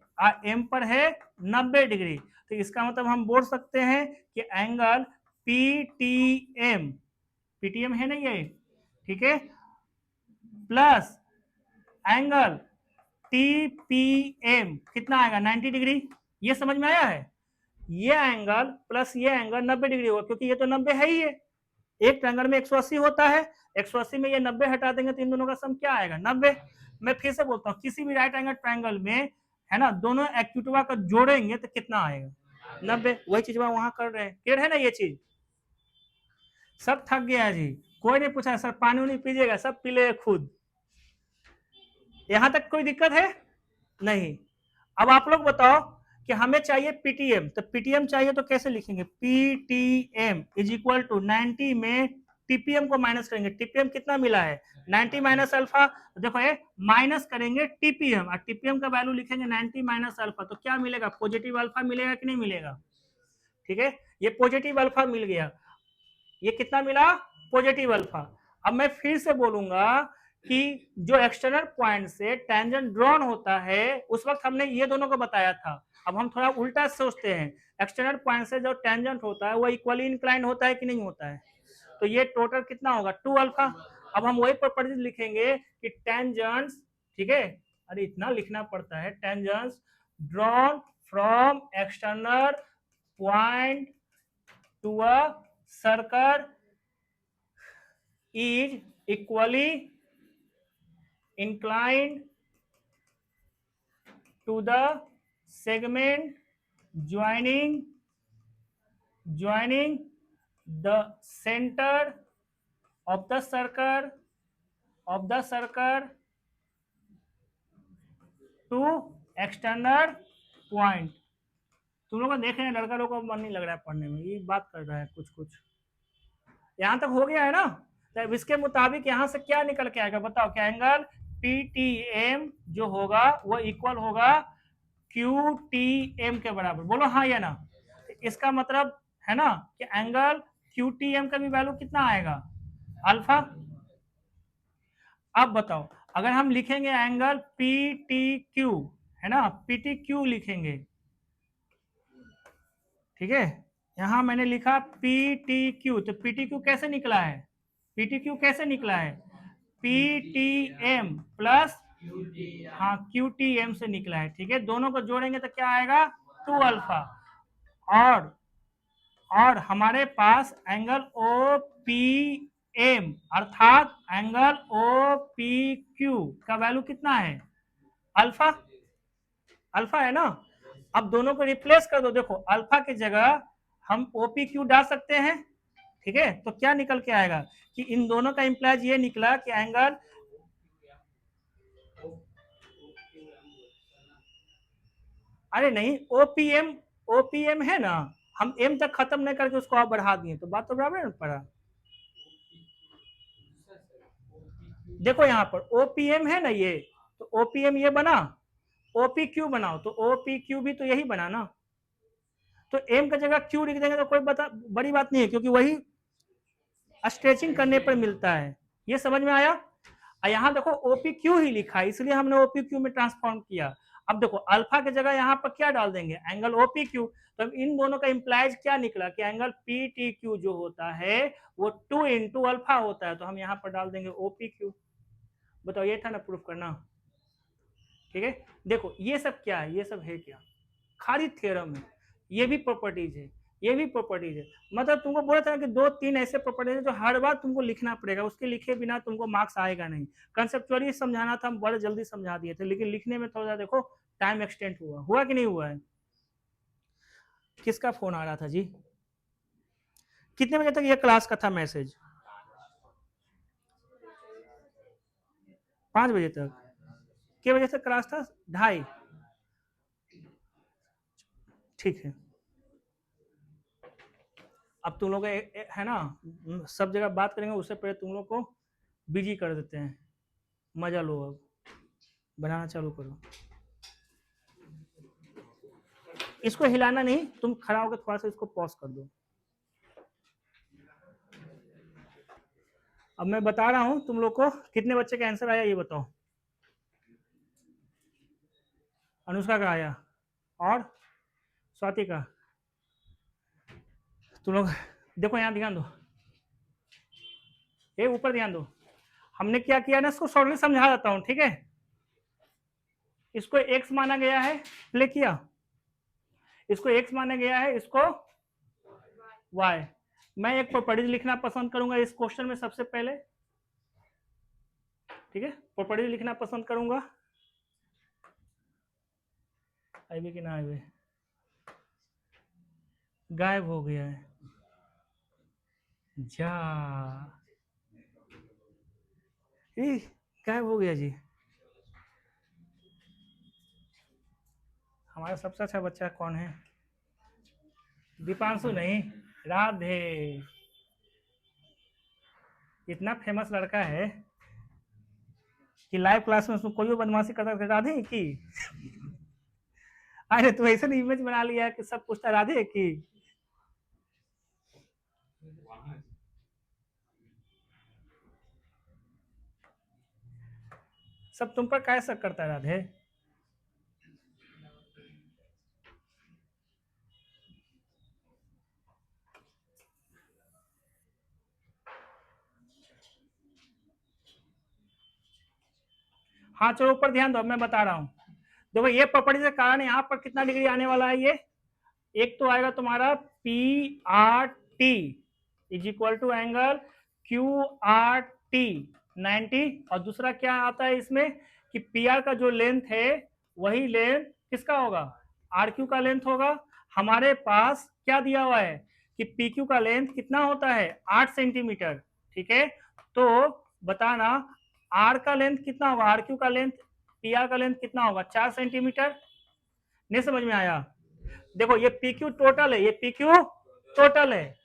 एम पर है 90 डिग्री, तो इसका मतलब हम बोल सकते हैं कि एंगल पीटीएम, पीटीएम है ना ये, ठीक है, प्लस एंगल टीपीएम कितना आएगा 90 डिग्री। ये समझ में आया है? ये एंगल प्लस ये एंगल 90 डिग्री होगा, क्योंकि ये तो 90 है ही है। एक ट्रायंगल में 180 होता है, 180 में ये 90 हटा देंगे तो इन दोनों का सम क्या आएगा 90। मैं फिर से बोलता हूँ, किसी भी राइट एंगल ट्रायंगल में है ना दोनों एक्यूटवा का जोड़ेंगे तो कितना आएगा 90। वही चीज वहां कर रहे हैं, क्लियर है ना ये चीज? सब थक गया जी, कोई नहीं पूछा सर पानी नहीं पीजिएगा, सब पी ले खुद। यहां तक कोई दिक्कत है नहीं? अब आप लोग बताओ कि हमें चाहिए पीटीएम, तो पीटीएम चाहिए तो कैसे लिखेंगे? पीटीएम इज इक्वल टू 90 में टीपीएम को माइनस करेंगे। टीपीएम कितना मिला है 90 माइनस अल्फा, देखो ये माइनस करेंगे टीपीएम और टीपीएम का वैल्यू लिखेंगे 90 माइनस अल्फा, तो क्या मिलेगा? पॉजिटिव अल्फा मिलेगा कि नहीं मिलेगा? ठीक है, ये पॉजिटिव अल्फा मिल गया। ये कितना मिला? Positive alpha. अब मैं फिर से बोलूंगा कि जो एक्सटर्नल पॉइंट से टेंजेंट ड्रॉन होता है उस वक्त हमने ये दोनों को बताया था। अब हम थोड़ा उल्टा सोचते हैं, एक्सटर्नल पॉइंट से जो टेंजेंट होता है वो इक्वली इंक्लाइन होता है कि नहीं होता है? तो ये टोटल कितना होगा 2 अल्फा। अब हम वही प्रॉपर्टीज लिखेंगे कि टेंजेंट्स, ठीक है, अरे इतना लिखना पड़ता है, tangents drawn from external point to a circle is equally inclined to the segment joining the center of the circle to external point। तुम लोग देख रहे हैं लड़का लोग को मन नहीं लग रहा है पढ़ने में, ये बात कर रहा है कुछ कुछ। यहां तक हो गया है ना। तो इसके मुताबिक यहां से क्या निकल के आएगा बताओ, क्या एंगल PTM जो होगा वो इक्वल होगा QTM के बराबर, बोलो हाँ या ना। इसका मतलब है ना कि एंगल QTM का भी वैल्यू कितना आएगा, अल्फा। अब बताओ अगर हम लिखेंगे एंगल PTQ, है ना, PTQ लिखेंगे, ठीक है, यहां मैंने लिखा PTQ, तो PTQ कैसे निकला है, PTQ कैसे निकला है, PTM प्लस, हाँ QTM से निकला है, ठीक है, दोनों को जोड़ेंगे तो क्या आएगा 2 अल्फा। और हमारे पास एंगल OPM अर्थात एंगल OPQ का वैल्यू कितना है, अल्फा, अल्फा है ना। अब दोनों को रिप्लेस कर दो, देखो अल्फा की जगह हम OPQ डाल सकते हैं, ठीक है, तो क्या निकल के आएगा कि इन दोनों का इंप्लाइज ये निकला कि एंगल, अरे नहीं OPM, OPM है ना, हम M तक खत्म नहीं करके उसको आप बढ़ा दिए, तो बात तो बराबर है पड़ा। देखो यहाँ पर OPM है ना ये, तो OPM ये बना, OPQ बनाओ तो OPQ भी तो यही बना ना, तो M का जगह Q लिख देंगे तो कोई बड़ी बात नहीं है, क्योंकि वही स्ट्रेचिंग करने पर मिलता है। ये समझ में आया। यहाँ देखो OPQ ही लिखा है, इसलिए हमने OPQ में ट्रांसफॉर्म किया। अब देखो अल्फा की जगह यहाँ पर क्या डाल देंगे, एंगल OPQ, तो इन दोनों का इंप्लाइज क्या निकला कि एंगल PTQ जो होता है वो 2 इंटू अल्फा होता है, तो हम यहाँ पर डाल देंगे OPQ। बताओ ये था ना प्रूफ करना, ठीक है। देखो ये सब क्या है, ये सब है क्या, खाली थ्योरम है, ये भी प्रॉपर्टीज है, ये भी प्रॉपर्टीज है। मतलब तुमको बोला था कि 2-3 ऐसे प्रॉपर्टीज है जो हर बार तुमको लिखना पड़ेगा, उसके लिखे बिना तुमको मार्क्स आएगा नहीं। कंसेप्चुअली समझाना था, हम बड़े जल्दी समझा दिए थे, लेकिन लिखने में थोड़ा देखो टाइम एक्सटेंड हुआ कि नहीं हुआ है। किसका फोन आ रहा था जी, कितने बजे तक ये क्लास का था मैसेज, 5 बजे तक, कितने बजे तक क्लास था, 2:30, ठीक है। अब तुम लोग है ना सब जगह बात करेंगे, उससे पहले तुम लोग को बिजी कर देते हैं, मजा लो, अब बनाना चालू करो, इसको हिलाना नहीं, तुम खड़ा होकर थोड़ा सा इसको पॉज कर दो। अब मैं बता रहा हूं तुम लोग को, कितने बच्चे का आंसर आया ये बताओ। अनुष्का का आया, और स्वाति का, तुम लोग देखो यहाँ ध्यान दो, ये ऊपर ध्यान दो, हमने क्या किया ना, इसको शॉर्टली समझा देता हूँ, ठीक है। इसको x माना गया है, प्ले किया, इसको x माना गया है, इसको y। मैं एक प्रॉपर्टीज लिखना पसंद करूंगा इस क्वेश्चन में सबसे पहले, ठीक है, प्रॉपर्टीज लिखना पसंद करूंगा, आईवे कि ना आईवे, गायब हो गया है जा, गायब हो गया जी। हमारा सबसे अच्छा बच्चा कौन है, दीपांशु नहीं, राधे, इतना फेमस लड़का है कि लाइव क्लास में उसको कोई बदमाशी करता था, राधे की, अरे तू ऐसे इमेज बना लिया है कि सब पूछता राधे की। सब तुम पर क्या शक करता है राधे। हाँ चलो ऊपर ध्यान दो, मैं बता रहा हूँ, देखो ये प्रॉपर्टी के कारण यहाँ पर कितना डिग्री आने वाला है, ये एक तो आएगा तुम्हारा PRT is equal to angle QRT 90, और दूसरा क्या आता है इसमें कि PR का जो लेंथ है वही लेंथ किसका होगा, RQ का लेंथ होगा। हमारे पास क्या दिया हुआ है कि PQ का लेंथ कितना होता है 8 सेंटीमीटर, ठीक है, तो बताना R का लेंथ कितना होगा, RQ का लेंथ, PR का लेंथ कितना होगा 4 सेंटीमीटर। नहीं समझ में आया। देखो ये PQ टोटल है, ये PQ टोटल है,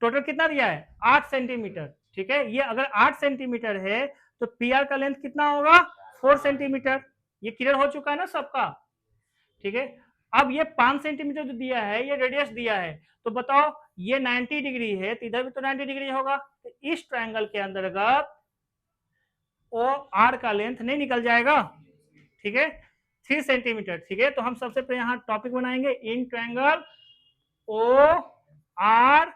टोटल कितना दिया है 8 सेंटीमीटर, ठीक है। ये अगर 8 सेंटीमीटर है तो पी आर का लेंथ कितना होगा 4 सेंटीमीटर। ये क्लियर हो चुका है ना सबका, ठीक है। अब ये 5 सेंटीमीटर जो दिया है ये रेडियस दिया है, तो बताओ ये 90 डिग्री है तो इधर भी तो 90 डिग्री होगा, तो इस ट्रायंगल के अंतर्गत ओ आर का लेंथ नहीं निकल जाएगा, ठीक है 3 सेंटीमीटर, ठीक है। तो हम सबसे पहले यहाँ टॉपिक बनाएंगे in triangle O R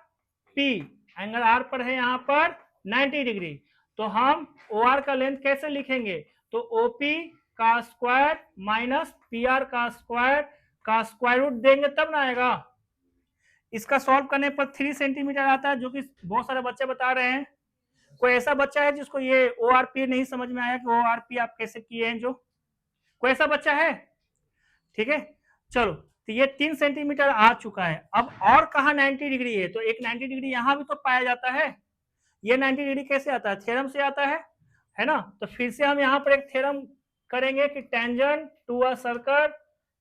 P, angle R पर है यहाँ पर 90 डिग्री, तो हम ओ आर का लेंथ कैसे लिखेंगे, तो ओपी का स्क्वायर माइनस पी आर का स्क्वायर रूट देंगे तब ना आएगा। इसका सॉल्व करने पर 3 सेंटीमीटर आता है, जो कि बहुत सारे बच्चे बता रहे हैं। कोई ऐसा बच्चा है जिसको ये ओ आर पी नहीं समझ में आया कि ओ आर पी आप कैसे किए हैं, जो कोई ऐसा बच्चा है, ठीक है। चलो तो ये 3 सेंटीमीटर आ चुका है। अब और कहा 90 डिग्री है, तो एक 90 डिग्री यहां भी तो पाया जाता है। ये 90 डिग्री कैसे आता है, थ्योरम से आता है ना। तो फिर से हम यहाँ पर एक थ्योरम करेंगे कि tangent to a circle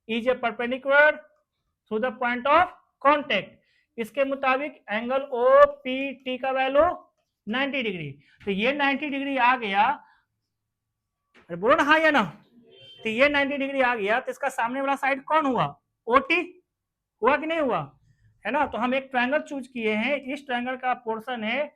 is a perpendicular through the point of contact. इसके मुताबिक एंगल ओ पी टी का वैल्यू 90 डिग्री, तो ये 90 डिग्री आ गया, अरे बोलो ना हाँ या ना। तो ये 90 डिग्री आ गया, तो इसका सामने वाला साइड कौन हुआ, ओटी हुआ कि नहीं हुआ, है ना। तो हम एक ट्रायंगल चूज किए हैं, इस ट्रायंगल का पोर्शन है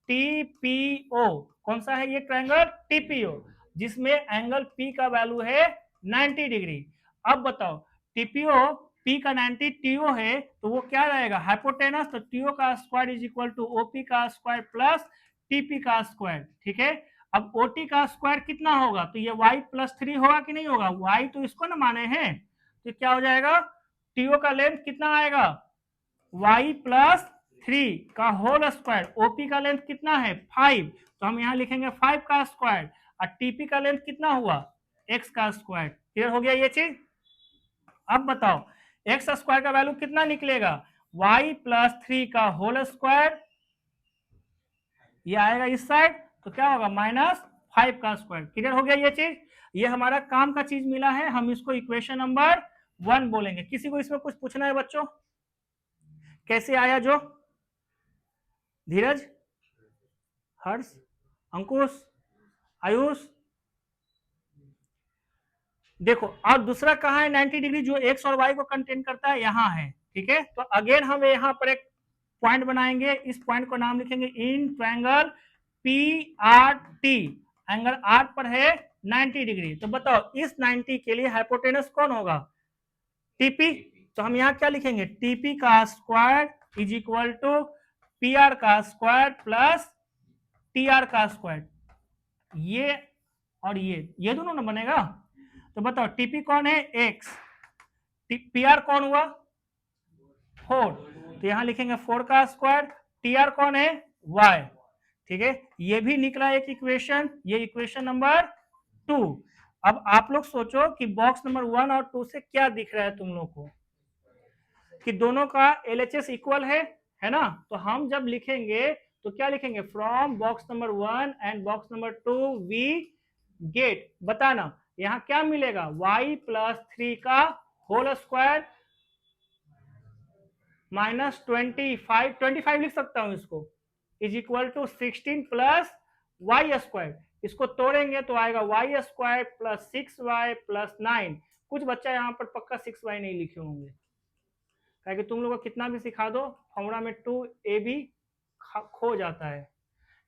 टीपीओ। कौन सा है ये ट्रायंगल, टीपीओ, जिसमें एंगल पी का वैल्यू है 90 डिग्री। अब बताओ टीपीओ पी का 90 टीओ है, तो वो क्या रहेगा हाइपोटेनस, तो टीओ का square is equal to OP का स्क्वायर प्लस टीपी का स्क्वायर, ठीक है। अब ओटी का स्क्वायर कितना होगा, तो ये y प्लस 3 होगा कि नहीं होगा, y तो इसको ना माने हैं, तो क्या हो जाएगा टीओ का लेंथ कितना आएगा y प्लस 3 का होल स्क्वायर, ओपी का लेंथ कितना है 5, तो हम यहाँ लिखेंगे 5 का स्क्वायर, और टीपी का लेंथ कितना हुआ x का स्क्वायर। क्लियर हो गया ये चीज। अब बताओ एक्स स्क्वायर का वैल्यू कितना निकलेगा, y प्लस 3 का होल स्क्वायर, ये आएगा इस साइड, तो क्या होगा -5 का स्क्वायर। क्लियर हो गया ये चीज। ये हमारा काम का चीज मिला है, हम इसको इक्वेशन नंबर 1 बोलेंगे। किसी को इसमें कुछ पूछना है बच्चों, कैसे आया जो, धीरज, हर्ष, अंकुश, आयुष, देखो। और दूसरा कहा है 90 डिग्री जो एक्स और वाई को कंटेन करता है, यहाँ है, ठीक है। तो अगेन हम यहाँ पर एक पॉइंट बनाएंगे, इस पॉइंट को नाम लिखेंगे in triangle P R T, angle R पर है 90 डिग्री। तो बताओ इस 90 के लिए हाइपोटेनस कौन होगा, टीपी। तो हम यहाँ क्या लिखेंगे, टीपी का square is equal to P R का स्क्वायर प्लस टी आर का स्क्वायर, ये और ये दोनों ना बनेगा। तो बताओ टीपी कौन है एक्स, पी आर कौन हुआ 4, तो यहां लिखेंगे 4 का स्क्वायर, टी आर कौन है y, ठीक है। ये भी निकला एक इक्वेशन, ये इक्वेशन नंबर 2। अब आप लोग सोचो कि बॉक्स नंबर 1 और 2 से क्या दिख रहा है तुम लोग को, कि दोनों का एलएचएस इक्वल है ना। तो हम जब लिखेंगे तो क्या लिखेंगे, from box number 1 and box number 2 we get, बताना यहां क्या मिलेगा, y प्लस 3 का होल स्क्वायर माइनस 25 लिख सकता हूं इसको, is equal to 16 plus Y square. इसको तोड़ेंगे तो आएगा Y square plus 6y plus 9। कुछ बच्चा यहाँ पर पक्का 6y नहीं लिखे होंगे, कि तुम लोग को कितना भी सिखा दो फॉर्मूला में 2a भी खो जाता है।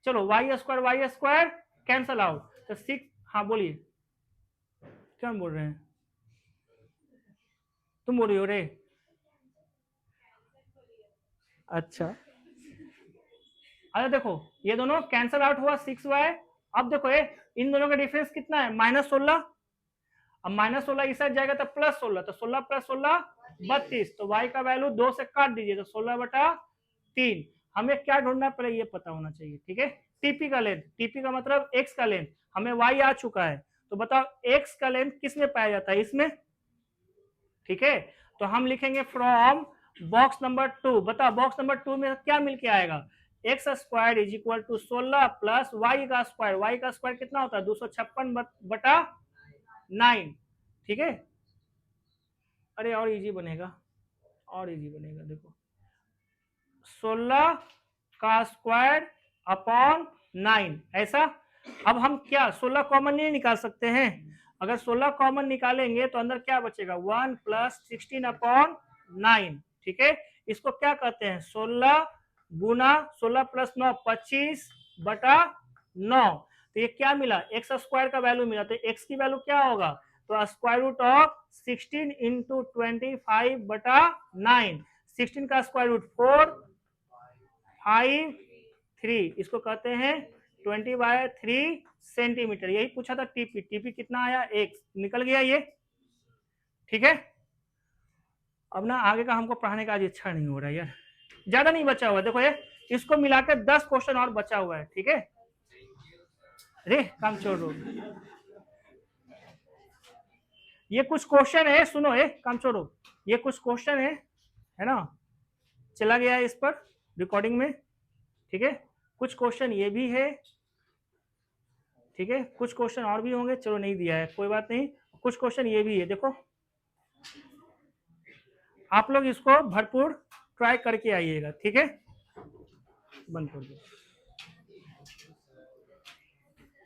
चलो वाई स्क्वायर कैंसल आउट, तो 6, हाँ बोलिए क्या बोल रहे हैं, तुम बोल रही हो रे, अच्छा। अरे देखो ये दोनों कैंसल आउट हुआ 6y। अब देखो ये इन दोनों का डिफरेंस कितना है -16, अब -16 इस साइड जाएगा तो +16, तो 16 + 16 32, तो y का वैल्यू 2 से काट दीजिए तो 16/3। हमें क्या ढूंढना पड़ेगा ये पता होना चाहिए, ठीक है। टीपी का लेंथ, टीपी का मतलब x का लेंथ, हमें y आ चुका है, तो बताओ x का लेंथ किस में पाया जाता है, इसमें, ठीक है। तो हम लिखेंगे फ्रॉम बॉक्स नंबर 2, बताओ बॉक्स नंबर 2 में क्या मिलके आएगा, X square is equal to 16 plus Y का स्क्वायर कितना होता है 256/9, ठीक है। अरे और इजी बनेगा, और इजी बनेगा, देखो 16 का स्क्वायर अपॉन 9, ऐसा। अब हम क्या 16 कॉमन नहीं निकाल सकते हैं? अगर 16 कॉमन निकालेंगे तो अंदर क्या बचेगा 1 प्लस 16 अपॉन 9, ठीक है। इसको क्या कहते हैं 16 गुना 16 प्लस 9 25 बटा 9। तो ये क्या मिला एक्स स्क्वायर का वैल्यू मिला, तो एक्स की वैल्यू क्या होगा तो स्क्वायर रूट ऑफ 16 इंटू 25 बटा 9। 16 का स्क्वायर रूट 4 5 3, इसको कहते हैं 20/3 सेंटीमीटर। यही पूछा था टीपी, टीपी कितना आया एक्स, निकल गया ये, ठीक है। अब ना आगे का हमको पढ़ाने का आज इच्छा नहीं हो रहा है यार, ज्यादा नहीं बचा हुआ, देखो ये इसको मिलाकर 10 क्वेश्चन और बचा हुआ है, ठीक है। अरे काम छोड़ो, ये कुछ क्वेश्चन है, सुनो ये काम छोड़ो, ये कुछ क्वेश्चन है ना, चला गया है इस पर रिकॉर्डिंग में, ठीक है। कुछ क्वेश्चन ये भी है, ठीक है, कुछ क्वेश्चन और भी होंगे, चलो नहीं दिया है कोई बात नहीं, कुछ क्वेश्चन ये भी है, देखो आप लोग इसको भरपूर ट्राई करके आइएगा, ठीक है। बंद कर दो।